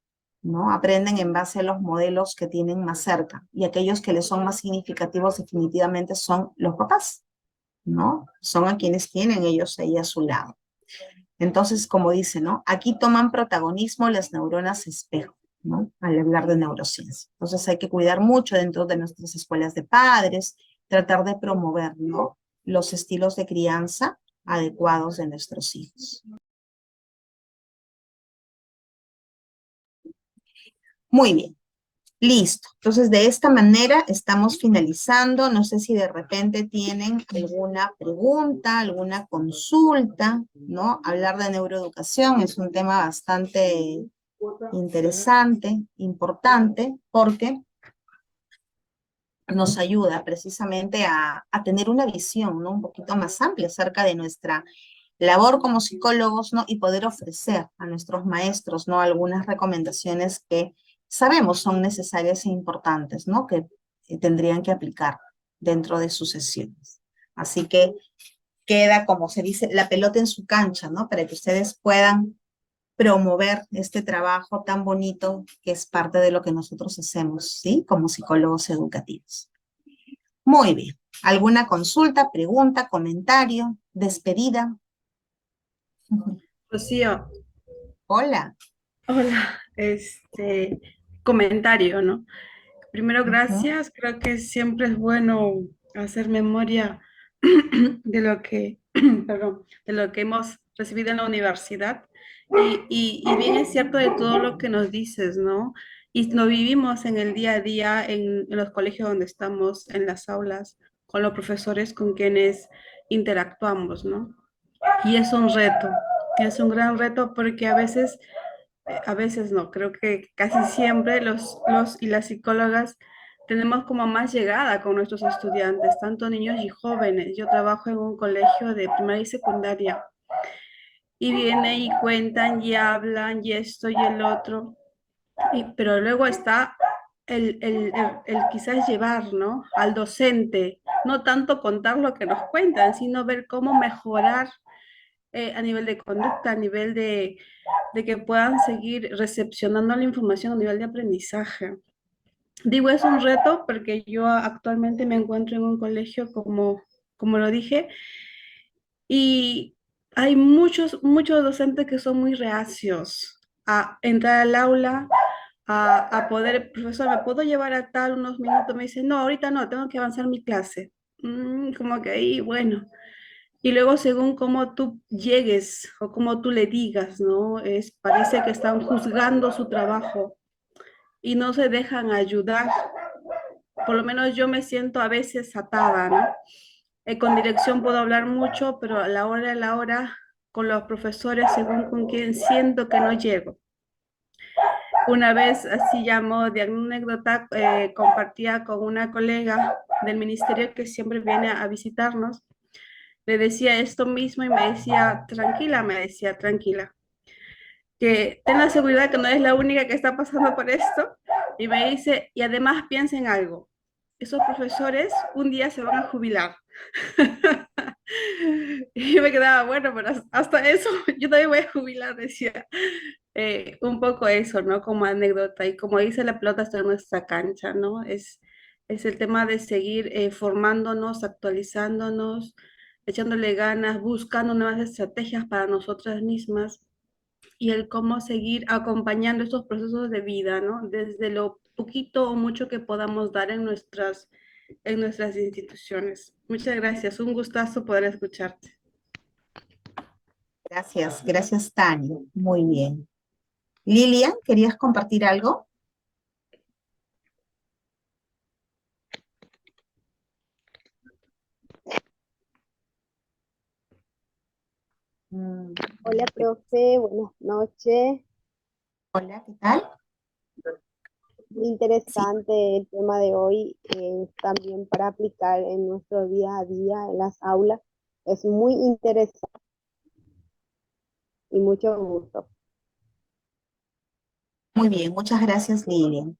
¿no? Aprenden en base a los modelos que tienen más cerca. Y aquellos que les son más significativos definitivamente son los papás, ¿no? Son a quienes tienen ellos ahí a su lado. Entonces, como dice, ¿no? Aquí toman protagonismo las neuronas espejo, ¿no? Al hablar de neurociencia. Entonces hay que cuidar mucho dentro de nuestras escuelas de padres, tratar de promover, ¿no?, los estilos de crianza adecuados de nuestros hijos. Muy bien. Listo. Entonces, de esta manera estamos finalizando. No sé si de repente tienen alguna pregunta, alguna consulta, ¿no? Hablar de neuroeducación es un tema bastante interesante, importante, porque nos ayuda precisamente a tener una visión, ¿no? Un poquito más amplia acerca de nuestra labor como psicólogos, ¿no? Y poder ofrecer a nuestros maestros, ¿no? Algunas recomendaciones que sabemos son necesarias e importantes, ¿no? Que tendrían que aplicar dentro de sus sesiones. Así que queda, como se dice, la pelota en su cancha, ¿no? Para que ustedes puedan promover este trabajo tan bonito que es parte de lo que nosotros hacemos, ¿sí? Como psicólogos educativos. Muy bien. ¿Alguna consulta, pregunta, comentario, despedida? Rocío, Hola. hola, comentario, ¿no? Primero, Ujú. gracias. Creo que siempre es bueno hacer memoria de lo que, perdón, de lo que hemos recibido en la universidad. Y bien es cierto de todo lo que nos dices, ¿no? Y lo vivimos en el día a día, en los colegios donde estamos, en las aulas, con los profesores con quienes interactuamos, ¿no? Y es un reto, es un gran reto porque a veces no, creo que casi siempre los y las psicólogas tenemos como más llegada con nuestros estudiantes, tanto niños y jóvenes. Yo trabajo en un colegio de primaria y secundaria y vienen y cuentan y hablan y esto y el otro, pero luego está el quizás llevar, ¿no? Al docente, no tanto contar lo que nos cuentan, sino ver cómo mejorar a nivel de conducta, a nivel de que puedan seguir recepcionando la información a nivel de aprendizaje. Digo, es un reto porque yo actualmente me encuentro en un colegio, como lo dije, y hay muchos docentes que son muy reacios a entrar al aula, a poder, profesor, ¿me puedo llevar a tal unos minutos? Me dice, no, ahorita no, tengo que avanzar mi clase. Como que ahí, bueno. Y luego, según cómo tú llegues o cómo tú le digas, ¿no? Parece que están juzgando su trabajo y no se dejan ayudar. Por lo menos yo me siento a veces atada, ¿no? Con dirección puedo hablar mucho, pero a la hora, con los profesores, según con quién siento que no llego. Una vez, así llamo de anécdota, compartía con una colega del ministerio que siempre viene a visitarnos. Le decía esto mismo y me decía, tranquila, que ten la seguridad que no eres la única que está pasando por esto. Y me dice, y además piensa en algo, esos profesores un día se van a jubilar. Y yo me quedaba, bueno, pero hasta eso yo también voy a jubilar, decía. Un poco eso, ¿no? Como anécdota. Y como dice, la pelota está en nuestra cancha, ¿no? Es el tema de seguir formándonos, actualizándonos, echándole ganas, buscando nuevas estrategias para nosotras mismas y el cómo seguir acompañando estos procesos de vida, ¿no? Desde lo poquito o mucho que podamos dar en nuestras instituciones. Muchas gracias, un gustazo poder escucharte. Gracias, gracias, Tania. Muy bien. Lilian, ¿querías compartir algo? Hola, profe, buenas noches. Hola, ¿qué tal? Sí, Interesante el tema de hoy, también para aplicar en nuestro día a día en las aulas. Es muy interesante y mucho gusto. muy bien, muchas gracias, Lilian.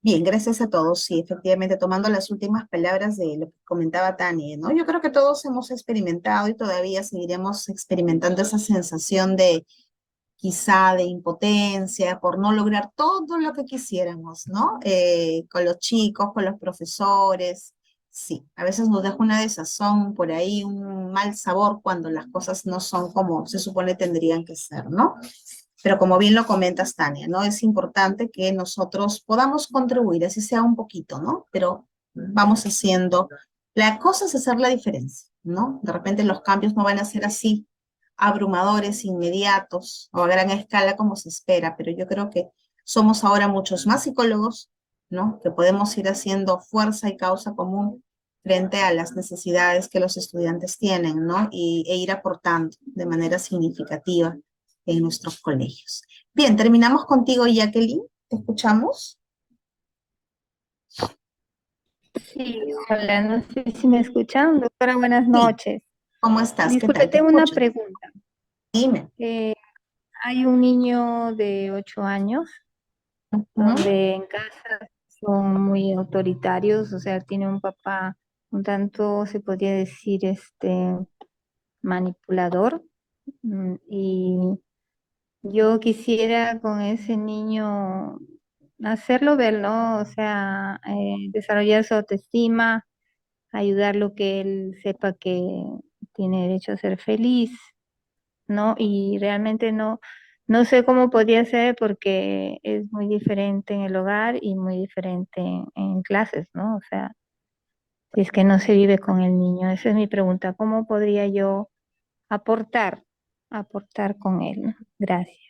Bien, gracias a todos. Sí, efectivamente, tomando las últimas palabras de lo que comentaba Tania, ¿no? Yo creo que todos hemos experimentado y todavía seguiremos experimentando esa sensación de quizá de impotencia por no lograr todo lo que quisiéramos, ¿no? Con los chicos, con los profesores. Sí, a veces nos deja una desazón por ahí, un mal sabor cuando las cosas no son como se supone tendrían que ser, ¿no? Pero como bien lo comentas, Tania, ¿no? Es importante que nosotros podamos contribuir, así sea un poquito, ¿no? Pero vamos haciendo, la cosa es hacer la diferencia, ¿no? De repente los cambios no van a ser así abrumadores, inmediatos o a gran escala como se espera, pero yo creo que Somos ahora muchos más psicólogos, ¿no? Que podemos ir haciendo fuerza y causa común frente a las necesidades que los estudiantes tienen, ¿no? E ir aportando de manera significativa en nuestros colegios. Bien, terminamos contigo, Jacqueline. ¿Te escuchamos? Sí, hola, no sé si me escuchan. Doctora, buenas noches. ¿Cómo estás? ¿Qué Disculpe, tal? Te tengo una escucho. pregunta. Dime. Hay un niño de 8 años donde en casa son muy autoritarios, o sea, tiene un papá un tanto, se podría decir, manipulador. Y yo quisiera con ese niño hacerlo ver, ¿no? O sea, desarrollar su autoestima, ayudarlo que él sepa que tiene derecho a ser feliz, ¿no? Y realmente no sé cómo podría ser porque es muy diferente en el hogar y muy diferente en clases, ¿no? O sea, si es que no se vive con el niño. Esa es mi pregunta. ¿Cómo podría yo aportar, aportar con él? ¿No? Gracias.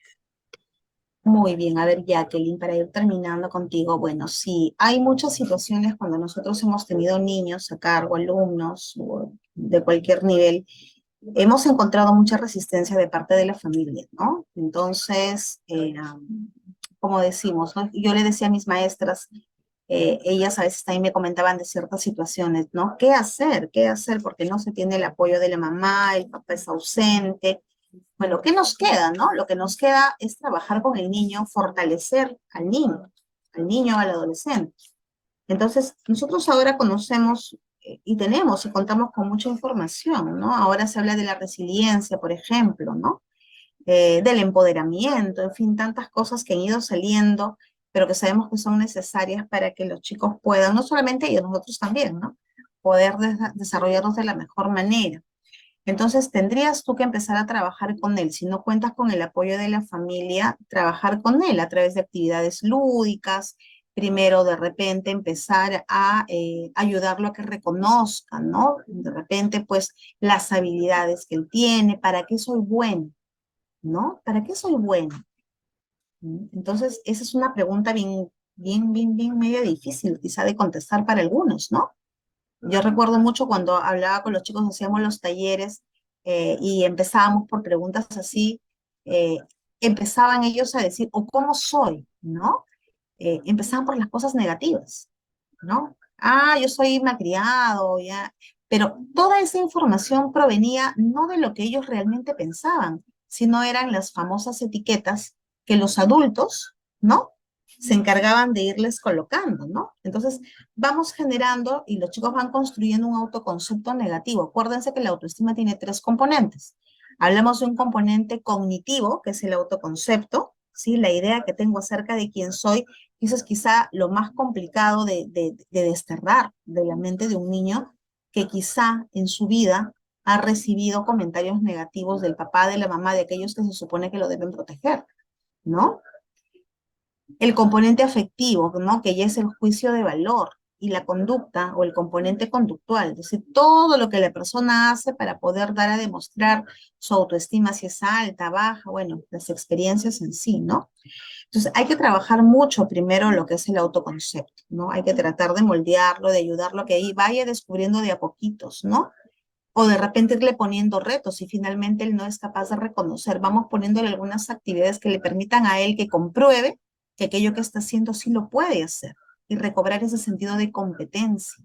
Muy bien, a ver, Jacqueline, para ir terminando contigo, bueno, sí, hay muchas situaciones cuando nosotros hemos tenido niños a cargo, alumnos o de cualquier nivel, hemos encontrado mucha resistencia de parte de la familia, ¿no? Entonces, como decimos, ¿no? Yo le decía a mis maestras, ellas a veces también me comentaban de ciertas situaciones, ¿no? ¿Qué hacer? ¿Qué hacer? Porque no se tiene el apoyo de la mamá, el papá es ausente. Bueno, ¿qué nos queda, no? Lo que nos queda es trabajar con el niño, fortalecer al niño o al adolescente. Entonces, nosotros ahora conocemos y tenemos y contamos con mucha información, ¿no? Ahora se habla de la resiliencia, por ejemplo, ¿no? Del empoderamiento, en fin, tantas cosas que han ido saliendo, pero que sabemos que son necesarias para que los chicos puedan, no solamente ellos, nosotros también, ¿no? Poder desarrollarlos de la mejor manera. Entonces, tendrías tú que empezar a trabajar con él. Si no cuentas con el apoyo de la familia, trabajar con él a través de actividades lúdicas. Primero, de repente, empezar a ayudarlo a que reconozca, ¿no? De repente, pues, las habilidades que él tiene, ¿para qué soy bueno? ¿No? ¿Para qué soy bueno? Entonces, esa es una pregunta bien media difícil, quizá de contestar para algunos, ¿no? Yo recuerdo mucho cuando hablaba con los chicos, hacíamos los talleres y empezábamos por preguntas así, eh, empezaban ellos a decir, o cómo soy, ¿no? Empezaban por las cosas negativas, ¿no? Ah, yo soy malcriado, ya. Pero toda esa información provenía no de lo que ellos realmente pensaban, sino eran las famosas etiquetas que los adultos, ¿no? Se encargaban de irles colocando, ¿no? Entonces, vamos generando y los chicos van construyendo un autoconcepto negativo. Acuérdense que la autoestima tiene 3 componentes. Hablamos de un componente cognitivo, que es el autoconcepto, ¿sí? La idea que tengo acerca de quién soy. Eso es quizá lo más complicado de desterrar de la mente de un niño que quizá en su vida ha recibido comentarios negativos del papá, de la mamá, de aquellos que se supone que lo deben proteger, ¿no? El componente afectivo, ¿no? Que ya es el juicio de valor y la conducta o el componente conductual, es decir, todo lo que la persona hace para poder dar a demostrar su autoestima, si es alta, baja, bueno, las experiencias en sí, ¿no? Entonces, hay que trabajar mucho primero lo que es el autoconcepto, ¿no? Hay que tratar de moldearlo, de ayudarlo a que ahí vaya descubriendo de a poquitos, ¿no? O de repente irle poniendo retos y finalmente él no es capaz de reconocer. Vamos poniéndole algunas actividades que le permitan a él que compruebe que aquello que está haciendo sí lo puede hacer y recobrar ese sentido de competencia,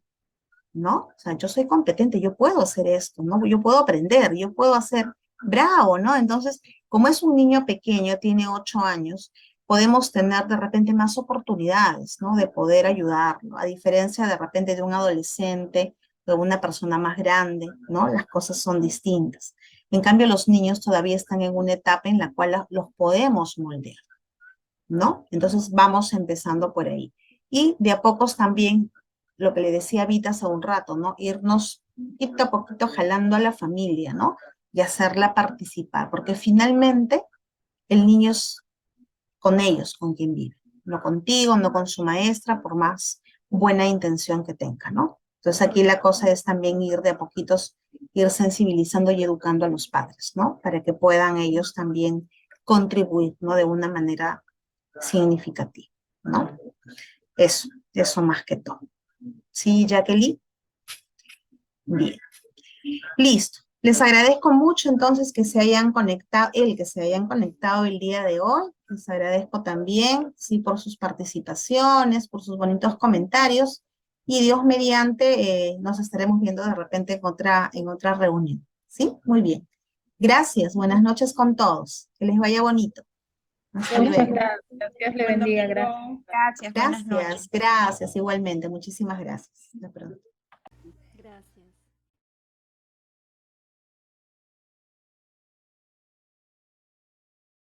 ¿no? O sea, yo soy competente, yo puedo hacer esto, ¿no? Yo puedo aprender, yo puedo hacer bravo, ¿no? Entonces, como es un niño pequeño, tiene 8 años, podemos tener de repente más oportunidades, ¿no? De poder ayudarlo, a diferencia de repente de un adolescente, de una persona más grande, ¿no? Las cosas son distintas. En cambio, los niños todavía están en una etapa en la cual los podemos moldear, ¿no? Entonces, vamos empezando por ahí. Y de a pocos también, lo que le decía a Vita hace un rato, ¿no? Irnos poquito a poquito jalando a la familia, ¿no? Y hacerla participar, porque finalmente el niño es con ellos, con quien vive, no contigo, no con su maestra, por más buena intención que tenga, ¿no? Entonces aquí la cosa es también ir de a poquitos, ir sensibilizando y educando a los padres, ¿no? Para que puedan ellos también contribuir, ¿no? De una manera significativo, ¿no? Eso más que todo. ¿Sí, Jacqueline? Bien. Listo. Les agradezco mucho entonces que se hayan conectado el día de hoy. Les agradezco también, sí, por sus participaciones, por sus bonitos comentarios. Y Dios mediante, nos estaremos viendo de repente en otra reunión. ¿Sí? Muy bien. Gracias. Buenas noches con todos. Que les vaya bonito. Hasta Muchas luego. gracias. Dios le bendiga. Gracias. Gracias, buenas noches. Gracias, gracias. Igualmente. Muchísimas gracias. Hasta pronto.